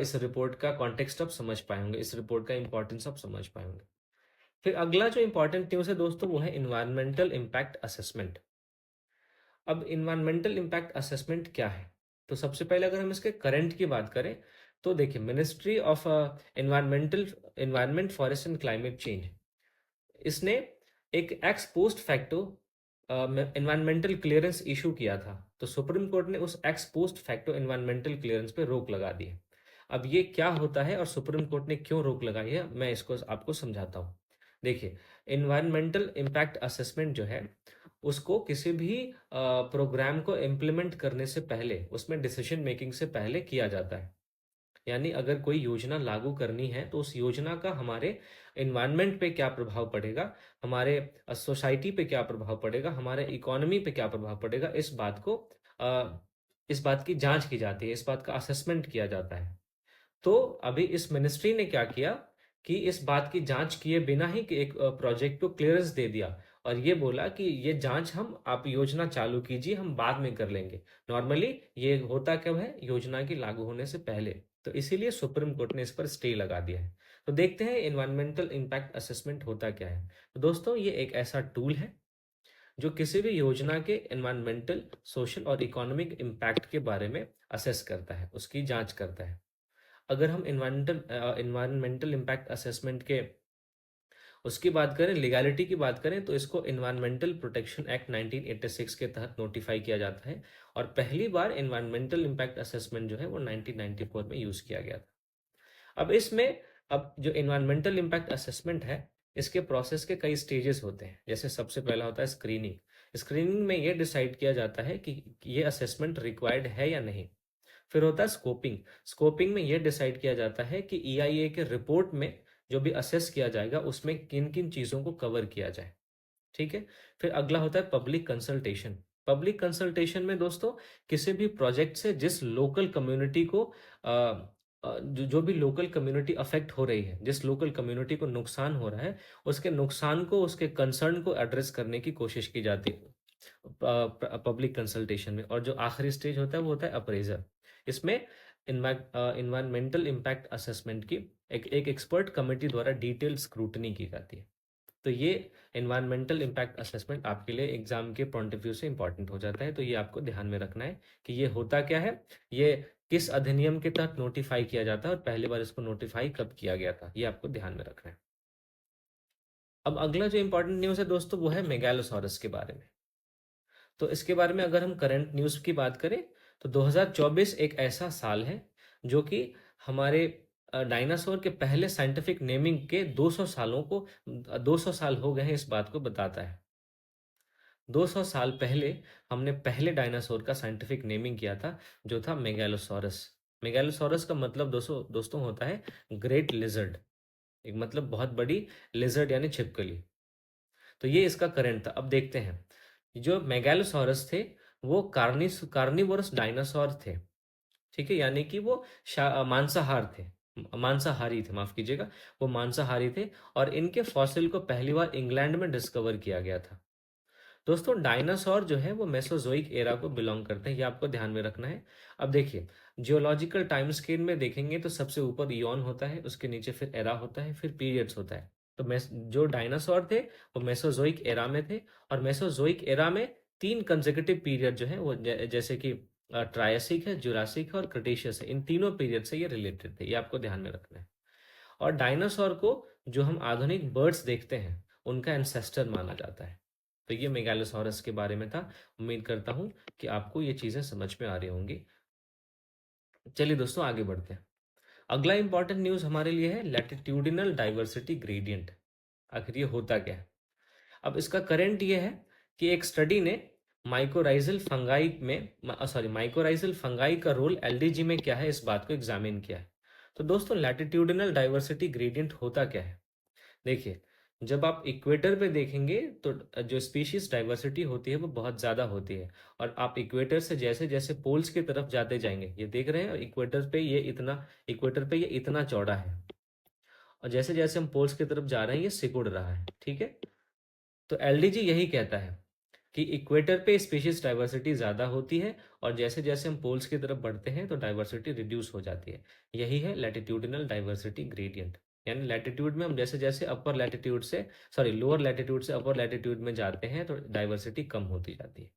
इस रिपोर्ट का कॉन्टेक्स्ट आप समझ पाए होंगे, इस रिपोर्ट का इंपॉर्टेंस आप समझ पाए होंगे। फिर अगला जो इंपॉर्टेंट न्यूज़ है दोस्तों वो है इन्वायरमेंटल इम्पैक्ट असेसमेंट। अब इन्वायरमेंटल इम्पैक्ट असेसमेंट क्या है? तो सबसे पहले अगर हम इसके करंट की बात करें तो देखिए, ministry of environment forest and climate change, इसने एक x post facto environmental clearance issue किया था। तो सुप्रीम कोर्ट ने उस x post facto environmental clearance पे रोक लगा दी है। अब ये क्या होता है और सुप्रीम कोर्ट ने क्यों रोक लगाई है, मैं इसको आपको समझाता हूँ। देखिए, इन्वायरमेंटल इम्पैक्ट असेसमेंट जो है उसको किसी भी प्रोग्राम को इम्प्लीमेंट करने से पहले, उसमें डिसीजन मेकिंग से पहले किया जाता है। यानी अगर कोई योजना लागू करनी है तो उस योजना का हमारे एनवायरनमेंट पे क्या प्रभाव पड़ेगा, हमारे सोसाइटी पे क्या प्रभाव पड़ेगा, हमारे इकोनॉमी पे क्या प्रभाव पड़ेगा, इस बात की जांच की जाती है, इस बात का असेसमेंट किया जाता है। तो अभी इस मिनिस्ट्री ने क्या किया कि इस बात की जांच किए बिना ही कि एक प्रोजेक्ट को क्लियरेंस दे दिया और ये बोला कि ये जांच हम, आप योजना चालू कीजिए, हम बाद में कर लेंगे। नॉर्मली ये होता कब है? योजना की लागू होने से पहले। तो इसीलिए सुप्रीम कोर्ट ने इस पर स्टे लगा दिया है। तो देखते हैं एनवायरमेंटल इम्पैक्ट असेसमेंट होता क्या है। तो दोस्तों, ये एक ऐसा टूल है जो किसी भी योजना के एनवायरमेंटल, सोशल और इकोनॉमिक इम्पैक्ट के बारे में असेस करता है, उसकी जांच करता है। अगर हम इन्वायरमेंटल इम्पैक्ट असेसमेंट के उसकी बात करें, लीगैलिटी की बात करें, तो इसको इन्वायरमेंटल प्रोटेक्शन एक्ट 1986 के तहत नोटिफाई किया जाता है और पहली बार इन्वायरमेंटल इम्पैक्ट असेसमेंट जो है वो 1994 में यूज किया गया था। अब इसमें, अब जो इन्वायरमेंटल इम्पैक्ट असेसमेंट है, इसके प्रोसेस के कई स्टेजेस होते हैं। जैसे सबसे पहला होता है स्क्रीनिंग। स्क्रीनिंग में ये डिसाइड किया जाता है कि ये असेसमेंट रिक्वायर्ड है या नहीं। फिर होता है स्कोपिंग। स्कोपिंग में यह डिसाइड किया जाता है कि ईआईए के रिपोर्ट में जो भी असेस किया जाएगा उसमें किन किन चीज़ों को कवर किया जाए। ठीक है। फिर अगला होता है पब्लिक कंसल्टेशन। पब्लिक कंसल्टेशन में दोस्तों, किसी भी प्रोजेक्ट से जिस लोकल कम्युनिटी को जो भी लोकल कम्युनिटी अफेक्ट हो रही है, जिस लोकल कम्युनिटी को नुकसान हो रहा है, उसके नुकसान को, उसके कंसर्न को एड्रेस करने की कोशिश की जाती है पब्लिक कंसल्टेशन में। और जो आखिरी स्टेज होता है वो होता है अप्रेजल। इसमें इन्वायरमेंटल इम्पैक्ट असेसमेंट की एक एक्सपर्ट कमेटी द्वारा डिटेल स्क्रूटनी की जाती है। तो ये इन्वायरमेंटल इम्पैक्ट असेसमेंट आपके लिए एग्जाम के पॉइंट ऑफ व्यू से इंपॉर्टेंट हो जाता है। तो ये आपको ध्यान में रखना है कि ये होता क्या है, ये किस अधिनियम के तहत नोटिफाई किया जाता है और पहली बार इसको नोटिफाई कब किया गया था, ये आपको ध्यान में रखना है। अब अगला जो इंपॉर्टेंट न्यूज़ है दोस्तों वो है मेगालोसॉरस के बारे में। तो इसके बारे में अगर हम करंट न्यूज़ की बात करें तो 2024 एक ऐसा साल है जो कि हमारे डायनासोर के पहले साइंटिफिक नेमिंग के 200 सालों को 200 साल हो गए हैं, इस बात को बताता है। 200 साल पहले हमने पहले डायनासोर का साइंटिफिक नेमिंग किया था, जो था मेगालोसॉरस। मेगालोसॉरस का मतलब दोस्तों दोस्तों होता है ग्रेट लिजर्ड। एक मतलब बहुत बड़ी, लिजर्ड यानी छिपकली। तो ये इसका करंट था। अब देखते हैं, जो मेगालोसॉरस थे वो कार्निवोरस डायनासोर थे। ठीक है, यानी कि वो मांसाहार थे, मांसाहारी थे, माफ कीजिएगा, वो मांसाहारी थे। और इनके फॉसिल को पहली बार इंग्लैंड में डिस्कवर किया गया था। दोस्तों, डायनासोर जो है वो मेसोजोइक एरा को बिलोंग करते हैं, ये आपको ध्यान में रखना है। अब देखिए, जियोलॉजिकल टाइम स्केल में देखेंगे तो सबसे ऊपर इयॉन होता है, उसके नीचे फिर एरा होता है, फिर पीरियड्स होता है। तो जो डायनासोर थे वो मेसोजोइक एरा में थे। और मेसोजोइक एरा में तीन कंसेक्यूटिव पीरियड जो है वो जैसे कि ट्रायसिक है, जुरासिक है और क्रिटेशियस है, इन तीनों पीरियड से ये रिलेटेड थे, ये आपको ध्यान में रखना है। और डायनासोर को जो हम आधुनिक बर्ड्स देखते हैं उनका एंसेस्टर माना जाता है। तो ये मेगालोसॉरस के बारे में था। उम्मीद करता हूँ कि आपको ये चीज़ें समझ में आ रही होंगी। चलिए दोस्तों, आगे बढ़ते हैं। अगला इंपॉर्टेंट न्यूज़ हमारे लिए है लैटिट्यूडिनल डाइवर्सिटी ग्रेडियंट। आखिर ये होता क्या है? अब इसका करंट ये है कि एक स्टडी ने माइकोराइजल फंगाई का रोल एलडीजी में क्या है, इस बात को एग्जामिन किया है। तो दोस्तों, लैटिट्यूडिनल डाइवर्सिटी ग्रेडियंट होता क्या है? देखिए, जब आप इक्वेटर पे देखेंगे तो जो स्पीशीज डाइवर्सिटी होती है वो बहुत ज़्यादा होती है। और आप इक्वेटर से जैसे जैसे पोल्स की तरफ जाते जाएंगे, ये देख रहे हैं, इक्वेटर पे ये इतना चौड़ा है। और जैसे जैसे हम पोल्स की तरफ जा रहे हैं ये सिकुड़ रहा है। ठीक है। तो एलडीजी यही कहता है कि इक्वेटर पे स्पीशीज डाइवर्सिटी ज़्यादा होती है और जैसे जैसे हम पोल्स की तरफ बढ़ते हैं तो डाइवर्सिटी रिड्यूस हो जाती है। यही है लैटिट्यूडिनल डाइवर्सिटी ग्रेडियंट। यानी लैटिट्यूड में हम जैसे जैसे अपर लैटिट्यूड से सॉरी लोअर लैटिट्यूड से अपर लैटिट्यूड में जाते हैं तो डाइवर्सिटी कम होती जाती है।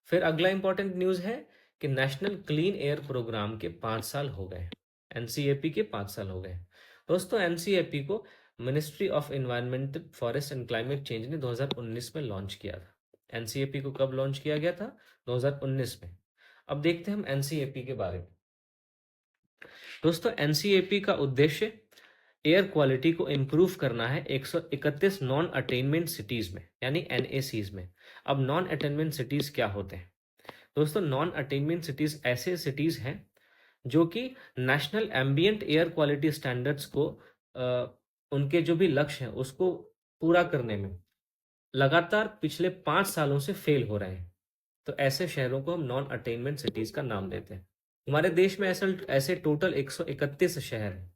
फिर अगला इंपॉर्टेंट न्यूज़ है कि नेशनल क्लीन एयर प्रोग्राम के 5 साल हो गए। एनसीएपी के 5 साल हो गए। दोस्तों एनसीएपी को ministry of environment forest and climate change ने 2019 में लॉन्च किया था। एनसीएपी को कब लॉन्च किया गया था? 2019 में। अब देखते हैं हम एनसीएपी के बारे में। दोस्तों एनसीएपी का उद्देश्य एयर क्वालिटी को इम्प्रूव करना है 131 नॉन अटेनमेंट सिटीज में, यानी एनएसीज में। अब नॉन अटेनमेंट सिटीज क्या होते हैं? दोस्तों नॉन अटेनमेंट सिटीज ऐसे सिटीज हैं जो कि national ambient air quality standards को उनके जो भी लक्ष्य हैं उसको पूरा करने में लगातार पिछले 5 सालों से फेल हो रहे हैं। तो ऐसे शहरों को हम नॉन अटेनमेंट सिटीज का नाम देते हैं। हमारे देश में ऐसे ऐसे टोटल 131 शहर हैं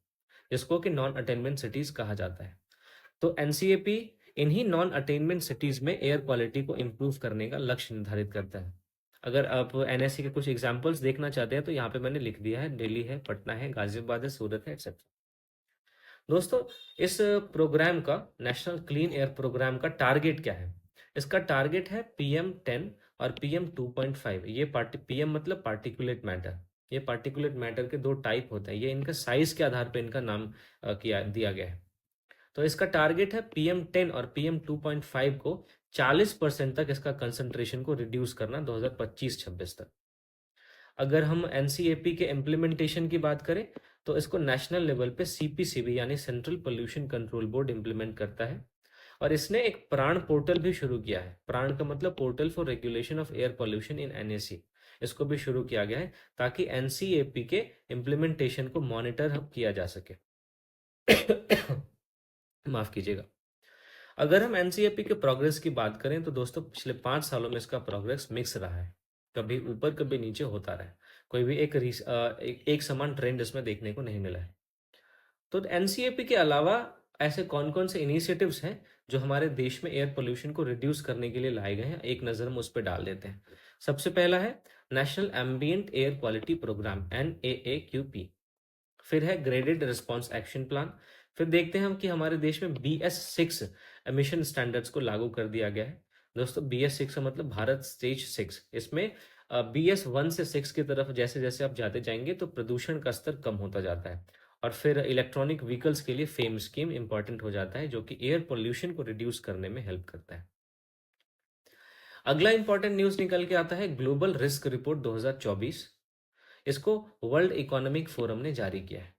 जिसको कि नॉन अटेनमेंट सिटीज कहा जाता है। तो एनसीएपी इन्हीं नॉन अटेनमेंट सिटीज में एयर क्वालिटी को इम्प्रूव करने का लक्ष्य निर्धारित करता है। अगर आप एनएससी के कुछ एग्जांपल्स देखना चाहते हैं तो यहाँ पे मैंने लिख दिया है, दिल्ली है, पटना है, गाजियाबाद है, सूरत है, एक्सेट्रा। दोस्तों इस प्रोग्राम का, नेशनल क्लीन एयर प्रोग्राम का टारगेट क्या है? इसका टारगेट है PM10 और PM2.5। ये पीएम मतलब पार्टिकुलेट मैटर। ये पार्टिकुलेट मैटर के दो टाइप होते हैं, ये इनका साइज के आधार पर इनका नाम किया दिया गया है। तो इसका टारगेट है PM10 और PM2.5 को 40% तक इसका कंसंट्रेशन को रिड्यूस करना 2025-26 तक। अगर हम एनसीएपी के इम्प्लीमेंटेशन की बात करें तो इसको नेशनल लेवल पे सीपीसीबी यानी central pollution control board implement करता है। और इसने एक प्राण पोर्टल भी शुरू किया है। प्राण का मतलब portal for regulation of air pollution in NAC. इसको भी शुरू किया गया है ताकि एनसीएपी के इम्प्लीमेंटेशन को मॉनिटर किया जा सके। माफ कीजिएगा। अगर हम एनसीएपी के प्रोग्रेस की बात करें तो दोस्तों पिछले 5 सालों में इसका प्रोग्रेस मिक्स रहा है। कभी ऊपर कभी नीचे होता रहा है। कोई भी एक समान ट्रेंड इसमें देखने को नहीं मिला है। तो एनसीएपी के अलावा ऐसे कौन कौन से इनिशिएटिव्स हैं जो हमारे देश में एयर पोल्यूशन को रिड्यूस करने के लिए लाए गए हैं, एक नज़र हम उस पर डाल देते हैं। सबसे पहला है national ambient air quality programme NAAQP। फिर है ग्रेडेड रिस्पॉन्स एक्शन प्लान। फिर देखते हैं हम कि हमारे देश में BS6 एमिशन स्टैंडर्ड्स को लागू कर दिया गया है। दोस्तों BS6 का मतलब भारत स्टेज 6। इसमें BS1 से 6 की तरफ जैसे जैसे आप जाते जाएंगे तो प्रदूषण का स्तर कम होता जाता है। और फिर इलेक्ट्रॉनिक व्हीकल्स के लिए फेम स्कीम इंपॉर्टेंट हो जाता है जो कि एयर पोल्यूशन को रिड्यूस करने में हेल्प करता है। अगला इंपॉर्टेंट न्यूज निकल के आता है ग्लोबल रिस्क रिपोर्ट 2024। इसको वर्ल्ड इकोनॉमिक फोरम ने जारी किया है।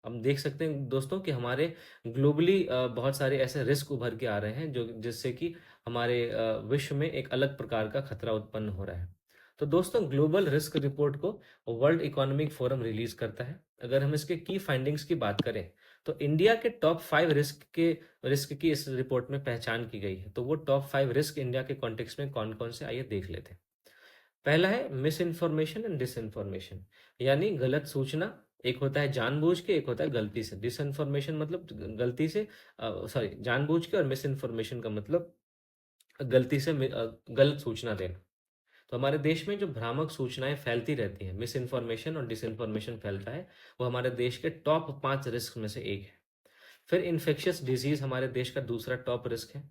हम देख सकते हैं दोस्तों कि हमारे ग्लोबली बहुत सारे ऐसे रिस्क उभर के आ रहे हैं जो जिससे कि हमारे विश्व में एक अलग प्रकार का खतरा उत्पन्न हो रहा है। तो दोस्तों ग्लोबल रिस्क रिपोर्ट को वर्ल्ड इकोनॉमिक फोरम रिलीज करता है। अगर हम इसके की फाइंडिंग्स की बात करें तो इंडिया के टॉप 5 रिस्क की इस रिपोर्ट में पहचान की गई है। तो वो टॉप 5 रिस्क इंडिया के कॉन्टेक्स्ट में कौन कौन से, आइए देख लेते हैं। पहला है मिस इन्फॉर्मेशन एंड डिसइंफॉर्मेशन, यानी गलत सूचना। एक होता है जानबूझ के, एक होता है गलती से। डिसइंफॉर्मेशन मतलब गलती से, सॉरी, जानबूझ के। और मिस इन्फॉर्मेशन का मतलब गलती से गलत सूचना देना। तो हमारे देश में जो भ्रामक सूचनाएं फैलती रहती हैं, मिस इन्फॉर्मेशन और डिसइंफॉर्मेशन फैलता है, वो हमारे देश के टॉप 5 रिस्क में से एक है। फिर इन्फेक्शियस डिजीज हमारे देश का दूसरा टॉप रिस्क है।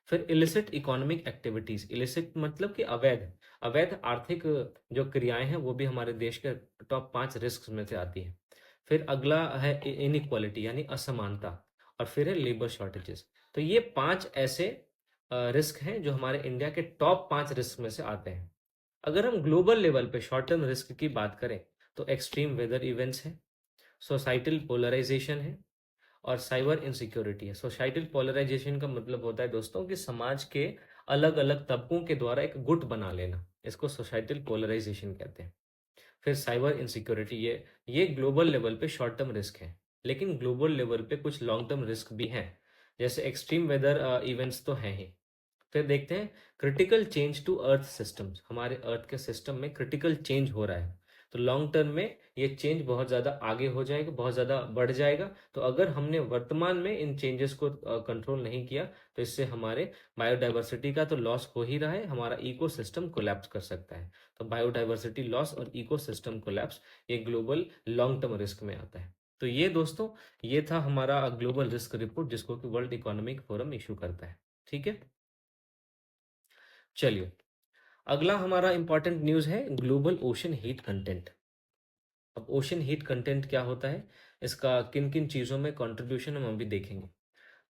फिर इलिसिट इकोनॉमिक एक्टिविटीज। इलिसिट मतलब कि अवैध अवैध आर्थिक जो क्रियाएं हैं वो भी हमारे देश के टॉप 5 रिस्क में से आती है। फिर अगला है इनइक्वालिटी यानी असमानता। और फिर है लेबर शॉर्टेजेस। तो ये 5 ऐसे रिस्क हैं जो हमारे इंडिया के टॉप 5 रिस्क में से आते हैं। अगर हम ग्लोबल लेवल पे शॉर्ट टर्म रिस्क की बात करें तो एक्सट्रीम वेदर इवेंट्स हैं, सोसाइटल पोलराइजेशन है, और साइबर इनसिक्योरिटी है। सोसाइटल पोलराइजेशन का मतलब होता है दोस्तों कि समाज के अलग अलग तबकों के द्वारा एक गुट बना लेना, इसको सोसाइटल पोलराइजेशन कहते हैं। फिर साइबर इनसिक्योरिटी, ये ग्लोबल लेवल पे शॉर्ट टर्म रिस्क है। लेकिन ग्लोबल लेवल पे कुछ लॉन्ग टर्म रिस्क भी हैं, जैसे एक्सट्रीम वेदर इवेंट्स तो हैं ही। फिर देखते हैं critical change to earth systems. हमारे अर्थ के सिस्टम में क्रिटिकल चेंज हो रहा है। तो लॉन्ग टर्म में ये चेंज बहुत ज़्यादा आगे हो जाएगा, बहुत ज़्यादा बढ़ जाएगा। तो अगर हमने वर्तमान में इन चेंजेस को कंट्रोल नहीं किया तो इससे हमारे बायोडाइवर्सिटी का तो लॉस हो ही रहा है, हमारा इकोसिस्टम कोलैप्स कर सकता है। तो बायोडाइवर्सिटी लॉस और इकोसिस्टम कोलैप्स ये ग्लोबल लॉन्ग टर्म रिस्क में आता है। तो ये दोस्तों, ये था हमारा ग्लोबल रिस्क रिपोर्ट जिसको कि वर्ल्ड इकोनॉमिक फोरम इशू करता है। ठीक है, चलिए अगला हमारा इंपॉर्टेंट न्यूज़ है ग्लोबल ओशन हीट कंटेंट। अब ओशन हीट कंटेंट क्या होता है, इसका किन किन चीज़ों में कंट्रीब्यूशन हम अभी देखेंगे।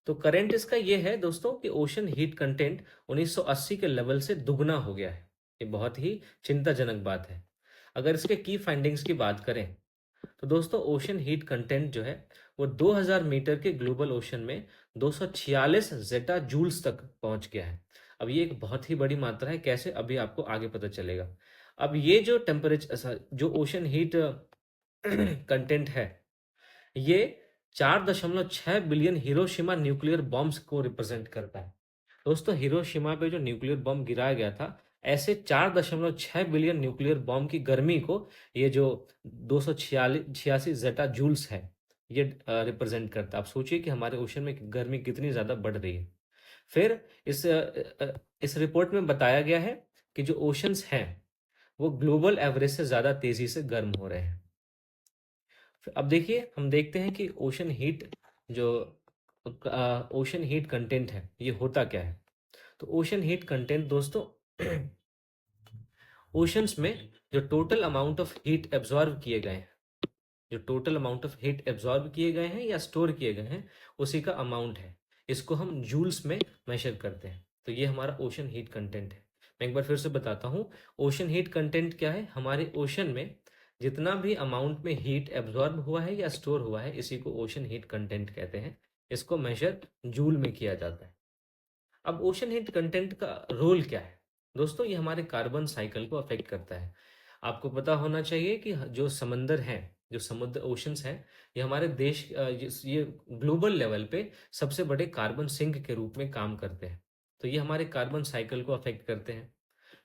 तो करंट इसका ये है दोस्तों कि ओशन हीट कंटेंट 1980 के लेवल से दुगना हो गया है। ये बहुत ही चिंताजनक बात है। अगर इसके की फाइंडिंग्स की बात करें तो दोस्तों ओशन हीट कंटेंट जो है वो 2000 मीटर के ग्लोबल ओशन में 246 जेटा जूल्स तक पहुंच गया है। अब ये एक बहुत ही बड़ी मात्रा है, कैसे अभी आपको आगे पता चलेगा। अब ये जो टेम्परेचर जो ओशन हीट कंटेंट है ये 4.6 बिलियन हिरोशिमा न्यूक्लियर बॉम्ब्स को रिप्रेजेंट करता है। दोस्तों हिरोशिमा पे जो न्यूक्लियर बॉम्ब गिराया गया था, ऐसे 4.6 बिलियन न्यूक्लियर बॉम्ब की गर्मी को ये जो 246 जेटा जूल्स है ये रिप्रेजेंट करता है। आप सोचिए कि हमारे ओशन में गर्मी कितनी ज़्यादा बढ़ रही है। फिर इस रिपोर्ट में बताया गया है कि जो ओशंस हैं वो ग्लोबल एवरेज से ज़्यादा तेज़ी से गर्म हो रहे हैं। अब देखिए हम देखते हैं कि ओशन हीट जो ओशन हीट कंटेंट है ये होता क्या है। तो ओशन हीट कंटेंट दोस्तों ओशंस में जो total amount of heat absorb किए गए हैं, जो total amount of heat absorb किए गए हैं या स्टोर किए गए हैं उसी का अमाउंट है। इसको हम जूल्स में मेजर करते हैं। तो ये हमारा ओशन हीट कंटेंट है। मैं एक बार फिर से बताता हूँ, ओशन हीट कंटेंट क्या है, हमारे ओशन में जितना भी अमाउंट में हीट एब्जॉर्ब हुआ है या स्टोर हुआ है इसी को ओशन हीट कंटेंट कहते हैं। इसको मेजर जूल में किया जाता है। अब ओशन हीट कंटेंट का रोल क्या है दोस्तों, ये हमारे कार्बन साइकिल को अफेक्ट करता है। आपको पता होना चाहिए कि जो समंदर हैं, जो समुद्र ओशंस हैं, ये हमारे देश ये ग्लोबल लेवल पे सबसे बड़े कार्बन सिंक के रूप में काम करते हैं। तो ये हमारे कार्बन साइकिल को अफेक्ट करते हैं।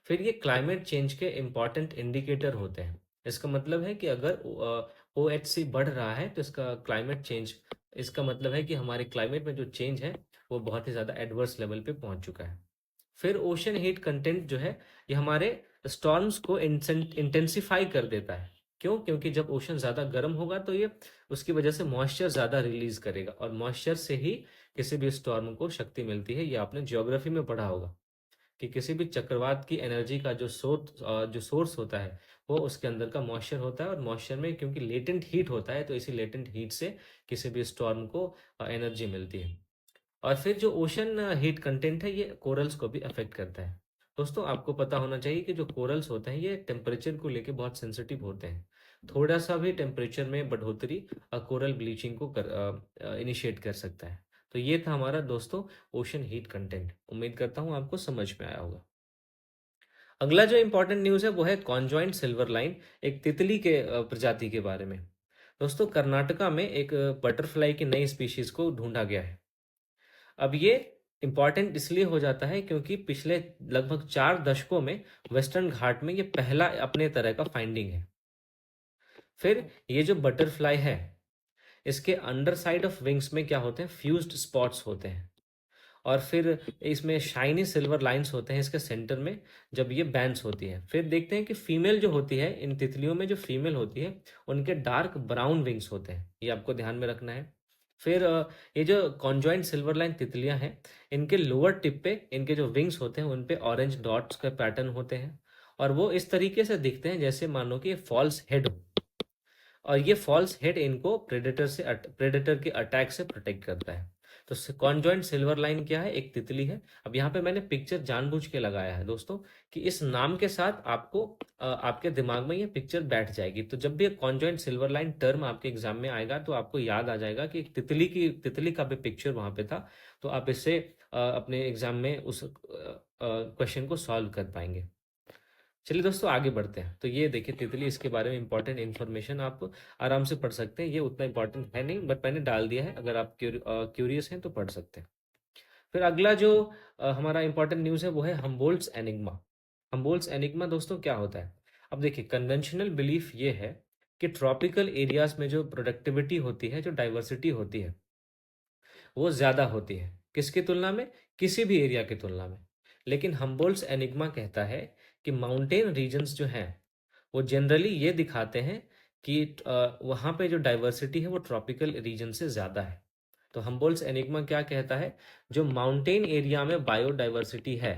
फिर ये क्लाइमेट चेंज के इम्पॉर्टेंट इंडिकेटर होते हैं। इसका मतलब है कि अगर OHC बढ़ रहा है तो इसका क्लाइमेट चेंज, इसका मतलब है कि हमारे क्लाइमेट में जो चेंज है वो बहुत ही ज़्यादा एडवर्स लेवल पे पहुंच चुका है। फिर ओशन हीट कंटेंट जो है ये हमारे स्टॉर्म्स को इंटेंसिफाई कर देता है। क्यों? क्योंकि जब ओशन ज़्यादा गर्म होगा तो ये उसकी वजह से मॉइस्चर ज़्यादा रिलीज करेगा और मॉइस्चर से ही किसी भी स्टॉर्म को शक्ति मिलती है। ये आपने ज्योग्राफी में पढ़ा होगा कि किसी भी चक्रवात की एनर्जी का जो सोर्स होता है वो उसके अंदर का मॉइस्चर होता है। और मॉइस्चर में क्योंकि लेटेंट हीट होता है तो इसी लेटेंट हीट से किसी भी स्टॉर्म को एनर्जी मिलती है। और फिर जो ओशन हीट कंटेंट है ये कोरल्स को भी अफेक्ट करता है। दोस्तों आपको पता होना चाहिए कि जो कोरल्स होते हैं ये टेम्परेचर को लेके बहुत सेंसिटिव होते हैं। थोड़ा सा भी टेम्परेचर में बढ़ोतरी कोरल ब्लीचिंग को इनिशिएट कर सकता है। तो ये था हमारा दोस्तों ओशन हीट कंटेंट। उम्मीद करता हूँ आपको समझ में आया होगा। अगला जो इंपॉर्टेंट न्यूज़ है वो है कॉन्जॉइंट सिल्वर लाइन, एक तितली के प्रजाति के बारे में। दोस्तों कर्नाटका में एक बटरफ्लाई की नई स्पीशीज को ढूंढा गया है। अब ये इम्पॉर्टेंट इसलिए हो जाता है क्योंकि पिछले लगभग 4 दशकों में वेस्टर्न घाट में ये पहला अपने तरह का फाइंडिंग है। फिर ये जो बटरफ्लाई है इसके अंडर साइड ऑफ विंग्स में क्या होते हैं, फ्यूज्ड स्पॉट्स होते हैं। और फिर इसमें शाइनी सिल्वर लाइंस होते हैं इसके सेंटर में जब ये बैंड्स होती है। फिर देखते हैं कि फीमेल जो होती है, इन तितलियों में जो फीमेल होती है उनके डार्क ब्राउन विंग्स होते हैं, ये आपको ध्यान में रखना है। फिर ये जो कॉन्जॉइंट सिल्वर लाइन तितलियां हैं इनके लोअर टिप पे इनके जो विंग्स होते हैं उन पे ऑरेंज डॉट्स का पैटर्न होते हैं। और वो इस तरीके से दिखते हैं जैसे मानो कि फॉल्स हेड हो। और ये फॉल्स हेड इनको प्रेडेटर के अटैक से प्रोटेक्ट करता है। तो कॉन्जॉइंट सिल्वर लाइन क्या है, एक तितली है। अब यहाँ पे मैंने पिक्चर जानबूझ के लगाया है दोस्तों कि इस नाम के साथ आपको आपके दिमाग में ये पिक्चर बैठ जाएगी। तो जब भी कॉन्जॉइंट सिल्वर लाइन टर्म आपके एग्जाम में आएगा तो आपको याद आ जाएगा कि एक तितली का भी पिक्चर वहां पे था। तो आप इससे अपने एग्जाम में उस क्वेश्चन को सॉल्व कर पाएंगे। चलिए दोस्तों आगे बढ़ते हैं। तो ये देखिए तितली, इसके बारे में इंपॉर्टेंट इन्फॉर्मेशन आप आराम से पढ़ सकते हैं। ये उतना इंपॉर्टेंट है नहीं बट मैंने डाल दिया है, अगर आप क्यूरियस हैं तो पढ़ सकते हैं। फिर अगला जो हमारा इंपॉर्टेंट न्यूज़ है वो है हम्बोल्ट्स एनिग्मा। हम्बोल्ट्स एनिग्मा दोस्तों क्या होता है। अब देखिए, कन्वेंशनल बिलीफ ये है कि ट्रॉपिकल एरियाज में जो प्रोडक्टिविटी होती है, जो डाइवर्सिटी होती है, वो ज़्यादा होती है। किसकी तुलना में? किसी भी एरिया की तुलना में। लेकिन हम्बोल्ट्स एनिग्मा कहता है कि माउंटेन रीजन्स जो हैं, वो जनरली ये दिखाते हैं कि वहाँ पे जो डाइवर्सिटी है वो ट्रॉपिकल रीजन से ज़्यादा है। तो हम्बोल्ट्स एनिग्मा क्या कहता है? जो माउंटेन एरिया में बायोडाइवर्सिटी है,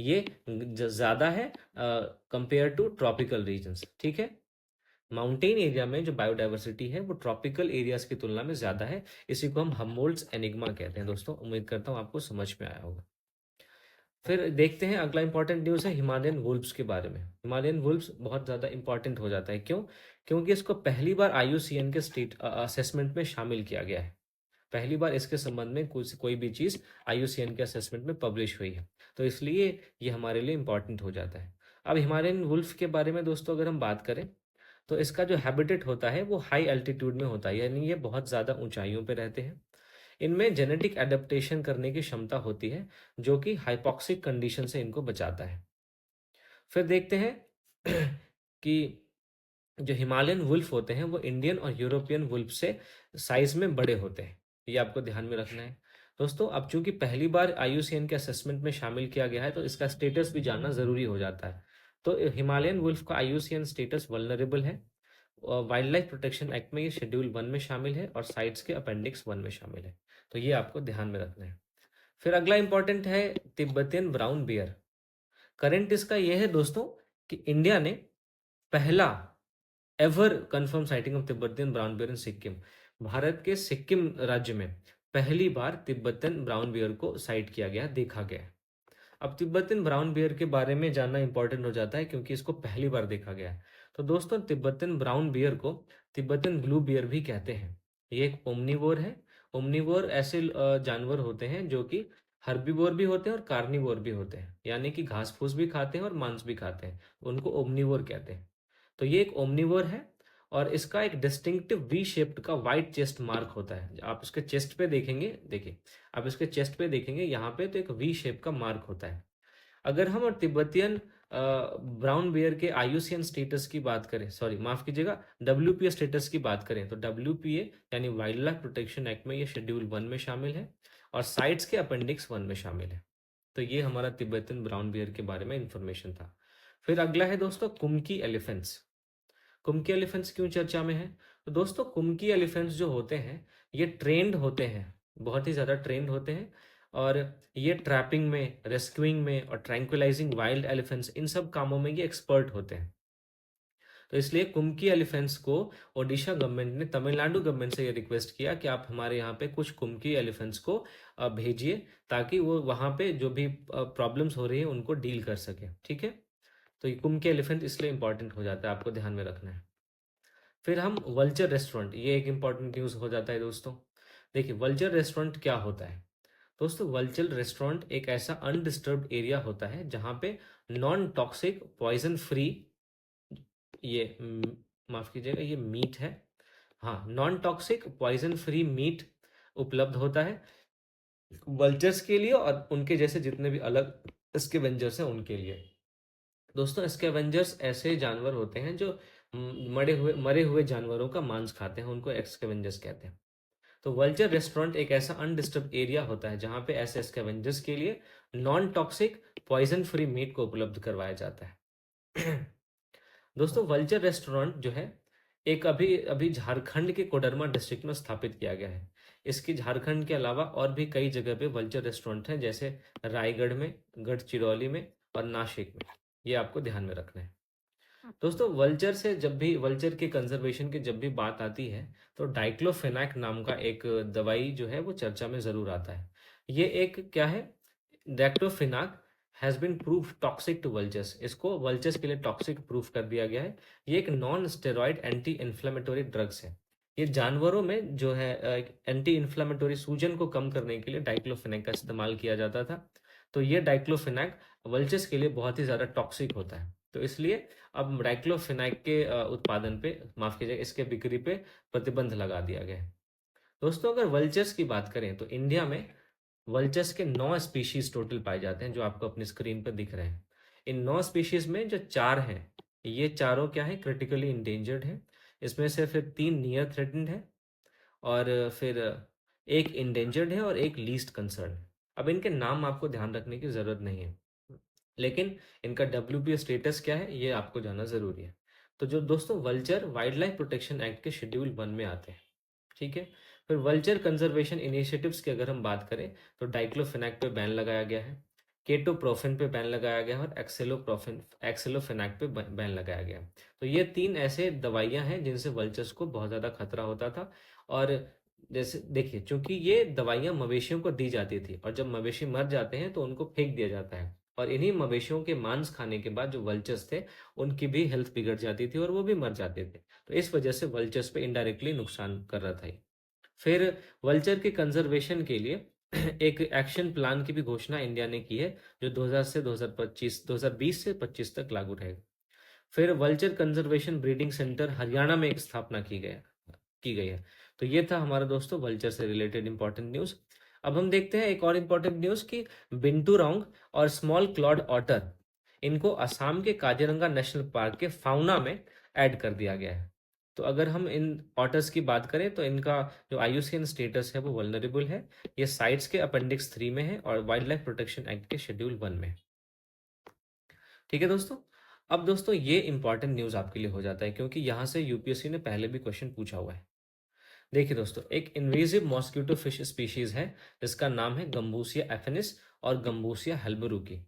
ये ज़्यादा है कंपेयर टू ट्रॉपिकल रीजन्स। ठीक है? माउंटेन एरिया में जो बायोडायवर्सिटी है वो ट्रॉपिकल एरियाज की तुलना में ज्यादा है। इसी को हम हम्बोल्ट्स एनिग्मा कहते हैं। दोस्तों, उम्मीद करता हूँ आपको समझ में आया होगा। फिर देखते हैं, अगला इंपॉर्टेंट न्यूज़ है हिमालयन वुल्व्स के बारे में। हिमालयन वुल्व्स बहुत ज़्यादा इंपॉर्टेंट हो जाता है। क्यों? क्योंकि इसको पहली बार आईयूसीएन के स्टेट असेसमेंट में शामिल किया गया है। पहली बार इसके संबंध में कुछ कोई भी चीज़ आईयूसीएन के असेसमेंट में पब्लिश हुई है, तो इसलिए ये हमारे लिए इंपॉर्टेंट हो जाता है। अब हिमालयन वुल्फ के बारे में दोस्तों अगर हम बात करें, तो इसका जो हैबिटेट होता है वो हाई एल्टीट्यूड में होता है, यानी ये बहुत ज़्यादा ऊंचाइयों पे रहते हैं। इनमें जेनेटिक एडेप्टेशन करने की क्षमता होती है, जो कि हाइपॉक्सिक कंडीशन से इनको बचाता है। फिर देखते हैं कि जो हिमालयन वुल्फ होते हैं वो इंडियन और यूरोपियन वुल्फ से साइज में बड़े होते हैं। ये आपको ध्यान में रखना है। दोस्तों, अब चूंकि पहली बार आईयूसीएन के असेसमेंट में शामिल किया गया है, तो इसका स्टेटस भी जानना जरूरी हो जाता है। तो हिमालयन वुल्फ का आईयूसीएन स्टेटस वल्नरेबल है। वाइल्ड लाइफ प्रोटेक्शन एक्ट में ये शेड्यूल 1 में शामिल है और साइट्स के अपेंडिक्स 1 में शामिल है। तो ये आपको ध्यान में रखना है। फिर अगला इंपॉर्टेंट है तिब्बतियन ब्राउन बियर। करंट इसका यह है दोस्तों कि इंडिया ने पहला ever confirmed sighting of Tibetan brown bear in Sikkim, Bharat के सिक्किम राज्य में पहली बार तिब्बतियन ब्राउन बियर को साइट किया गया, देखा गया। अब तिब्बतियन ब्राउन बियर के बारे में जानना इंपॉर्टेंट हो जाता है क्योंकि इसको पहली बार देखा गया है। तो दोस्तों, तिब्बतियन ब्राउन बियर को तिब्बतियन ब्लू बियर भी कहते हैं। ये एक ओमनीवोर है। ओमनीवोर ऐसे जानवर होते हैं जो कि हर्बीवोर भी होते हैं और कार्निवोर भी होते हैं, यानी कि घास फूस भी खाते हैं और मांस भी खाते हैं। उनको ओमनीवोर कहते हैं। तो ये एक ओमनीवोर है और इसका एक डिस्टिंक्टिव वी शेप्ड का वाइट चेस्ट मार्क होता है। आप इसके चेस्ट पे देखेंगे, देखिए, आप इसके चेस्ट पे देखेंगे यहाँ पे तो एक वी शेप का मार्क होता है। अगर हम और तिब्बतियन ब्राउन बियर के आईयूसीएन स्टेटस की बात करें, सॉरी माफ कीजिएगा, डब्ल्यूपीए स्टेटस की बात करें, तो डब्ल्यूपीए यानी वाइल्ड लाइफ प्रोटेक्शन एक्ट में ये शेड्यूल 1 में शामिल है और साइट्स के अपेंडिक्स 1 में शामिल है। तो ये हमारा तिब्बतियन ब्राउन बियर के बारे में इंफॉर्मेशन था। फिर अगला है दोस्तों कुम्की एलिफेंट्स। कुम्की एलिफेंट्स क्यों चर्चा में है? तो दोस्तों, कुम्की एलिफेंट्स जो होते हैं ये ट्रेंड होते हैं, बहुत ही ज़्यादा ट्रेंड होते हैं। और ये ट्रैपिंग में, रेस्क्यूइंग में और ट्रैंक्विलाइजिंग वाइल्ड एलिफेंट्स, इन सब कामों में ये एक्सपर्ट होते हैं। तो इसलिए कुम्की एलिफेंट्स को ओडिशा गवर्नमेंट ने तमिलनाडु गवर्नमेंट से ये रिक्वेस्ट किया कि आप हमारे यहाँ पे कुछ कुम्की एलिफेंट्स को भेजिए, ताकि वो वहाँ पे जो भी प्रॉब्लम्स हो रही है उनको डील कर सके। ठीक है? तो ये कुम्की एलिफेंट इसलिए इंपॉर्टेंट हो जाता है, आपको ध्यान में रखना है। फिर हम वल्चर रेस्टोरेंट, ये एक इंपॉर्टेंट न्यूज़ हो जाता है दोस्तों। देखिए, वल्चर रेस्टोरेंट क्या होता है? दोस्तों, वल्चर रेस्टोरेंट एक ऐसा अनडिस्टर्ब्ड एरिया होता है जहाँ पे नॉन टॉक्सिक पॉइजन फ्री, ये माफ कीजिएगा, ये मीट है। हाँ, non toxic poison free meat उपलब्ध होता है वल्चर्स के लिए और उनके जैसे जितने भी अलग स्कैवेंजर्स हैं उनके लिए। दोस्तों, स्कैवेंजर्स ऐसे जानवर होते हैं जो मरे हुए जानवरों का मांस खाते हैं, उनको एक्सकैवेंजर्स कहते हैं। तो वल्चर रेस्टोरेंट एक ऐसा अनडिस्टर्ब एरिया होता है जहां पे ऐसे स्कैवेंजर्स के लिए non toxic poison free meat को उपलब्ध करवाया जाता है। दोस्तों, वल्चर रेस्टोरेंट जो है एक अभी अभी झारखंड के कोडरमा डिस्ट्रिक्ट में स्थापित किया गया है। इसकी झारखंड के अलावा और भी कई जगह पे वल्चर रेस्टोरेंट हैं, जैसे रायगढ़ में, गढ़चिरौली में और नासिक में। ये आपको ध्यान में रखना है। दोस्तों, वल्चर के कंजर्वेशन की जब भी बात आती है, तो डाइक्लोफेनाक नाम का एक दवाई जो है वो चर्चा में जरूर आता है। ये एक क्या है? Diclofenac has been prove toxic to vultures. इसको वल्चर्स के लिए टॉक्सिक प्रूफ कर दिया गया है। ये एक non steroid anti inflammatory drugs है। ये जानवरों में जो है एंटी इन्फ्लेमेटोरी सूजन को कम करने के लिए डाइक्लोफेनाक का इस्तेमाल किया जाता था। तो ये डाइक्लोफेनाक वल्चर्स के लिए बहुत ही ज़्यादा टॉक्सिक होता है। तो इसलिए अब डाइक्लोफेनाक के उत्पादन पे, माफ कीजिएगा, इसके बिक्री पे प्रतिबंध लगा दिया गया है। दोस्तों, अगर वल्चर्स की बात करें तो इंडिया में वल्चर्स के 9 स्पीशीज टोटल पाए जाते हैं, जो आपको अपनी स्क्रीन पर दिख रहे हैं। इन 9 स्पीशीज में जो 4 हैं ये चारों क्या है, क्रिटिकली इंडेंजर्ड है। इसमें से फिर 3 नियर थ्रेटन्ड है, और फिर एक इंडेंजर्ड है और एक लीस्ट कंसर्न है। अब इनके नाम आपको ध्यान रखने की ज़रूरत नहीं है, लेकिन इनका WPS स्टेटस क्या है ये आपको जानना ज़रूरी है। तो जो दोस्तों vulture wild life protection act के शेड्यूल 1 में आते हैं, ठीक है। फिर वल्चर कंजर्वेशन इनिशिएटिव्स की अगर हम बात करें तो डाइक्लोफेनाक पे बैन लगाया गया है, केटोप्रोफेन पे बैन लगाया गया है, और एक्सेलोफेनाक पे बैन लगाया गया है। तो ये 3 ऐसे दवाइयां हैं जिनसे वल्चर्स को बहुत ज़्यादा खतरा होता था। और जैसे देखिए, चूंकि ये दवाइयां मवेशियों को दी जाती थी, और जब मवेशी मर जाते हैं तो उनको फेंक दिया जाता है, और इन्हीं मवेशियों के मांस खाने के बाद जो वल्चर्स थे उनकी भी हेल्थ बिगड़ जाती थी और वो भी मर जाते थे। तो इस वजह से वल्चर्स पे इनडायरेक्टली नुकसान कर रहा था ये। फिर वल्चर के कंजर्वेशन के लिए एक एक्शन प्लान की भी घोषणा इंडिया ने की है, जो 2020 से 25 तक लागू रहेगा। फिर vulture conservation breeding centre Haryana में एक स्थापना की गई है। तो ये था हमारा दोस्तों वल्चर से रिलेटेड इंपॉर्टेंट न्यूज़। अब हम देखते हैं एक और इम्पॉर्टेंट न्यूज़ कि बिंटूरांग और स्मॉल क्लॉड ऑटर, इनको असम के काजीरंगा नेशनल पार्क के फाउना में ऐड कर दिया गया है। तो अगर हम इन ऑटर्स की बात करें तो इनका जो IUCN स्टेटस है वो वल्नरेबल है। ये साइट्स के अपेंडिक्स 3 में है और वाइल्ड लाइफ प्रोटेक्शन एक्ट के शेड्यूल 1 में है। ठीक है दोस्तों। अब दोस्तों ये इंपॉर्टेंट न्यूज़ आपके लिए हो जाता है, क्योंकि यहाँ से UPSC ने पहले भी क्वेश्चन पूछा हुआ है। देखिए दोस्तों, एक इन्वेजिव मॉस्किटो फिश स्पीशीज है जिसका नाम है गंबूसिया एफिनिस और गंबूसिया हेल्बरुकी।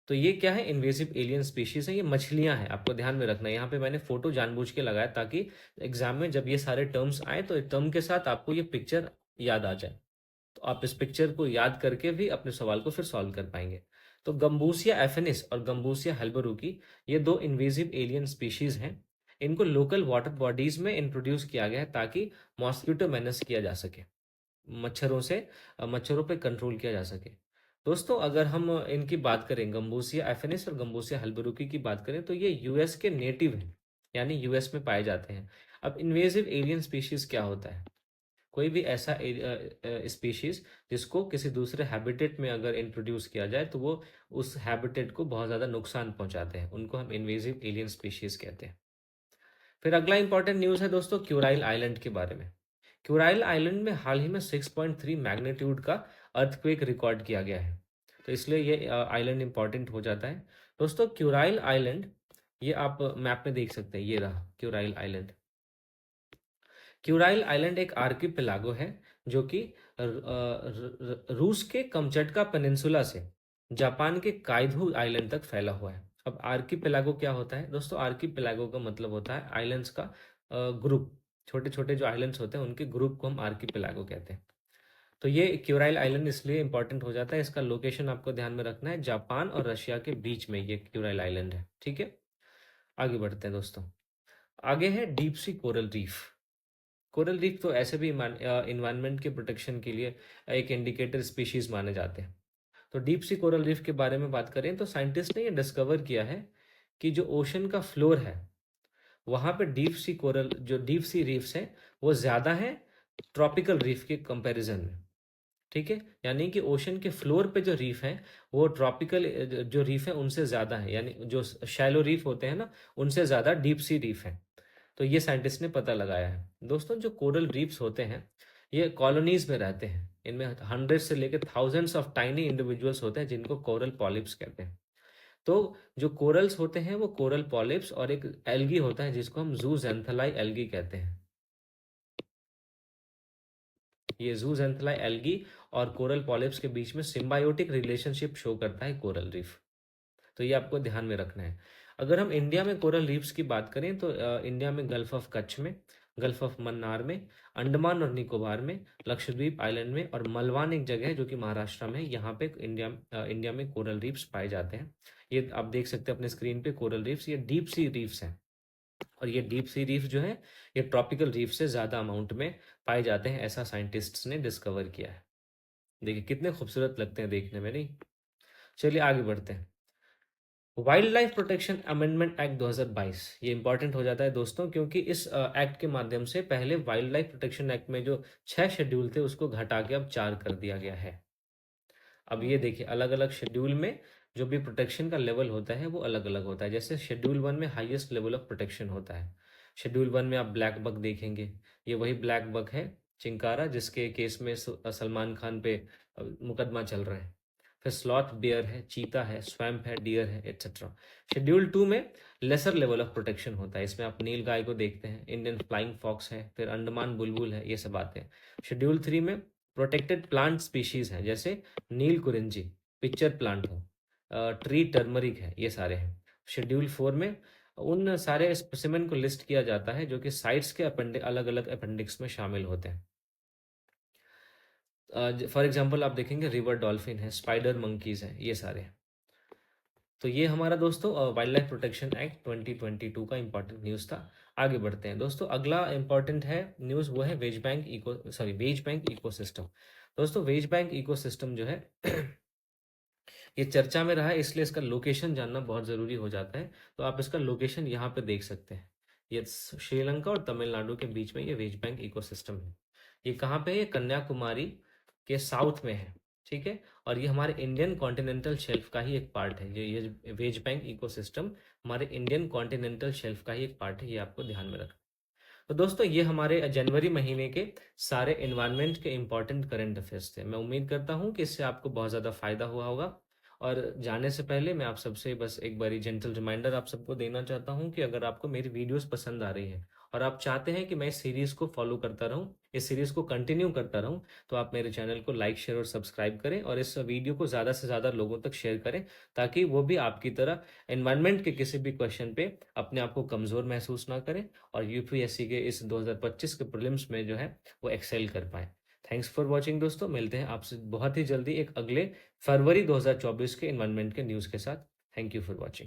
तो ये क्या है, इन्वेजिव एलियन स्पीशीज है, ये मछलियां हैं, आपको ध्यान में रखना है। यहाँ पे मैंने फोटो जानबूझ के लगाया ताकि एग्जाम में जब ये सारे टर्म्स आए तो टर्म के साथ आपको ये पिक्चर याद आ जाए, तो आप इस पिक्चर को याद करके भी अपने सवाल को फिर सॉल्व कर पाएंगे। तो गंबूसिया एफिनिस और गंबूसिया हेल्बरुकी, ये 2 इन्वेजिव एलियन स्पीशीज हैं। इनको लोकल वाटर बॉडीज में इंट्रोड्यूस किया गया है ताकि मॉस्किटो मैनेज किया जा सके, मच्छरों से मच्छरों पे कंट्रोल किया जा सके। दोस्तों अगर हम इनकी बात करें, गंबूसिया एफिनिस और गंबूसिया हेल्बरुकी की बात करें, तो ये US के नेटिव हैं, यानी US में पाए जाते हैं। अब इन्वेजिव एलियन स्पीशीज क्या होता है? कोई भी ऐसा स्पीशीज जिसको किसी दूसरे हैबिटेट में अगर इंट्रोड्यूस किया जाए तो वो उस हैबिटेट को बहुत ज़्यादा नुकसान पहुंचाते हैं, उनको हम इन्वेजिव एलियन स्पीशीज कहते हैं। फिर अगला इंपॉर्टेंट न्यूज़ है दोस्तों क्यूराइल आइलैंड के बारे में। क्यूराइल आइलैंड में हाल ही में 6.3 मैग्नीट्यूड का अर्थक्वेक रिकॉर्ड किया गया है, तो इसलिए ये आइलैंड इंपॉर्टेंट हो जाता है। दोस्तों क्यूराइल आइलैंड, ये आप मैप में देख सकते हैं, ये रहा क्यूराइल आइलैंड। क्यूराइल आइलैंड एक आर्किपेलागो है जो कि रूस के कमचटका पेनिनसुला से जापान के काइधु आइलैंड तक फैला हुआ है। अब आर्किपेलागो क्या होता है दोस्तों? आर्किपेलागो का मतलब होता है आइलैंड्स का ग्रुप। छोटे छोटे जो आइलैंड्स होते हैं उनके ग्रुप को हम आर्किपेलागो कहते हैं। तो ये क्यूराइल आइलैंड इसलिए इंपॉर्टेंट हो जाता है, इसका लोकेशन आपको ध्यान में रखना है, जापान और रशिया के बीच में ये क्यूराइल आइलैंड है। ठीक है, आगे बढ़ते हैं दोस्तों। आगे है deep sea coral reef. Coral reef तो ऐसे भी इन्वायरमेंट के प्रोटेक्शन के लिए एक इंडिकेटर स्पीशीज माने जाते हैं। तो डीप सी कोरल रीफ के बारे में बात करें तो साइंटिस्ट ने ये डिस्कवर किया है कि जो ओशन का फ्लोर है वहाँ पे डीप सी रीफ्स हैं वो ज़्यादा है ट्रॉपिकल रीफ के कंपैरिजन में। ठीक है, यानी कि ओशन के फ्लोर पे जो रीफ है वो ट्रॉपिकल जो रीफ है उनसे ज़्यादा है, यानी जो शैलो रीफ होते हैं ना उनसे ज़्यादा डीप सी रीफ है। तो ये साइंटिस्ट ने पता लगाया है। दोस्तों जो कोरल रीफ्स होते हैं ये कॉलोनीज में रहते हैं, इनमें 100 से लेकर थाउजेंड्स ऑफ टाइनी इंडिविजुअल्स होते हैं जिनको कोरल पॉलिप्स कहते हैं। तो जो कोरल्स होते हैं वो कोरल पॉलिप्स और एक एल्गी होता है जिसको हम जूजेंथेलाई एल्गी कहते हैं। ये जूजेंथेलाई एल्गी और कोरल पॉलिप्स के बीच में सिम्बायोटिक रिलेशनशिप शो करता है कोरल रीफ। तो ये आपको ध्यान में रखना है। अगर हम इंडिया में कोरल रीफ्स की बात करें तो इंडिया में गल्फ ऑफ कच्छ में, गल्फ ऑफ मन्नार में, अंडमान और निकोबार में, लक्षद्वीप आइलैंड में, और मलवान एक जगह है जो कि महाराष्ट्र में है, यहाँ पे इंडिया में कोरल रीफ्स पाए जाते हैं। ये आप देख सकते हैं अपने स्क्रीन पे कोरल रीफ्स, ये डीप सी रीफ्स हैं। और ये डीप सी रीफ जो है ये ट्रॉपिकल रीफ से ज़्यादा अमाउंट में पाए जाते हैं, ऐसा साइंटिस्ट्स ने डिस्कवर किया है। देखिए कितने खूबसूरत लगते हैं देखने में, नहीं? चलिए आगे बढ़ते हैं। Wild life protection amendment act 2022, ये इंपॉर्टेंट हो जाता है दोस्तों क्योंकि इस एक्ट के माध्यम से पहले वाइल्ड लाइफ प्रोटेक्शन एक्ट में जो 6 शेड्यूल थे उसको घटा के अब 4 कर दिया गया है। अब ये देखिए अलग अलग शेड्यूल में जो भी प्रोटेक्शन का लेवल होता है वो अलग अलग होता है। जैसे शेड्यूल 1 में हाईएस्ट लेवल ऑफ प्रोटेक्शन होता है। शेड्यूल 1 में आप ब्लैक बक देखेंगे, ये वही ब्लैक बक है चिंकारा जिसके केस में सलमान खान पे मुकदमा चल रहा है। फिर स्लॉथ बियर है, चीता है, स्वैम्प है, डियर है, एट्सेट्रा। शेड्यूल 2 में लेसर लेवल ऑफ प्रोटेक्शन होता है, इसमें आप नील गाय को देखते हैं, इंडियन फ्लाइंग फॉक्स है, फिर अंडमान बुलबुल है, ये सब आते हैं। शेड्यूल 3 में प्रोटेक्टेड प्लांट स्पीशीज हैं, जैसे नील कुरिंजी, पिक्चर प्लांट हो, ट्री टर्मरिक है, ये सारे हैं। शेड्यूल 4 में उन सारे स्पेसिमेन को लिस्ट किया जाता है जो कि साइट्स के अलग अलग अपेंडिक्स में शामिल होते हैं। फॉर एग्जांपल आप देखेंगे रिवर डॉल्फिन है, स्पाइडर मंकीज हैं, ये सारे हैं। तो ये हमारा दोस्तों वाइल्ड लाइफ प्रोटेक्शन एक्ट 2022 का इंपॉर्टेंट न्यूज़ था। आगे बढ़ते हैं दोस्तों, अगला इंपॉर्टेंट है न्यूज़, वो है वेज बैंक इकोसिस्टम। दोस्तों वेज बैंक इकोसिस्टम जो है ये चर्चा में रहा है, इसलिए इसका लोकेशन जानना बहुत ज़रूरी हो जाता है। तो आप इसका लोकेशन यहाँ पे देख सकते हैं। ये श्रीलंका और तमिलनाडु के बीच में ये वेज बैंक इकोसिस्टम है। ये कहाँ पे है? ये कन्याकुमारी के साउथ में है, ठीक है। और ये हमारे इंडियन कॉन्टिनेंटल शेल्फ का ही एक पार्ट है। ये वेज बैंक इकोसिस्टम हमारे इंडियन कॉन्टिनेंटल शेल्फ का ही एक पार्ट है, ये आपको ध्यान में रखना। तो दोस्तों ये हमारे जनवरी महीने के सारे एनवायरनमेंट के इंपॉर्टेंट करंट अफेयर्स थे। मैं उम्मीद करता हूँ कि इससे आपको बहुत ज़्यादा फायदा हुआ होगा। और जाने से पहले मैं आप सबसे बस एक बारी जेंटल रिमाइंडर आप सबको देना चाहता हूँ कि अगर आपको मेरी वीडियोस पसंद आ रही है और आप चाहते हैं कि मैं इस सीरीज़ को फॉलो करता रहूँ, इस सीरीज़ को कंटिन्यू करता रहूँ, तो आप मेरे चैनल को लाइक शेयर और सब्सक्राइब करें और इस वीडियो को ज़्यादा से ज़्यादा लोगों तक शेयर करें, ताकि वो भी आपकी तरह एनवायरनमेंट के किसी भी क्वेश्चन पे अपने आप को कमज़ोर महसूस ना करें और यूपीएससी के इस 2025 के प्रीलिम्स में जो है वो एक्सेल कर पाए। थैंक्स फॉर वॉचिंग दोस्तों, मिलते हैं आपसे बहुत ही जल्दी एक अगले फरवरी 2024 के एनवायरनमेंट के न्यूज़ के साथ। Thank you for watching.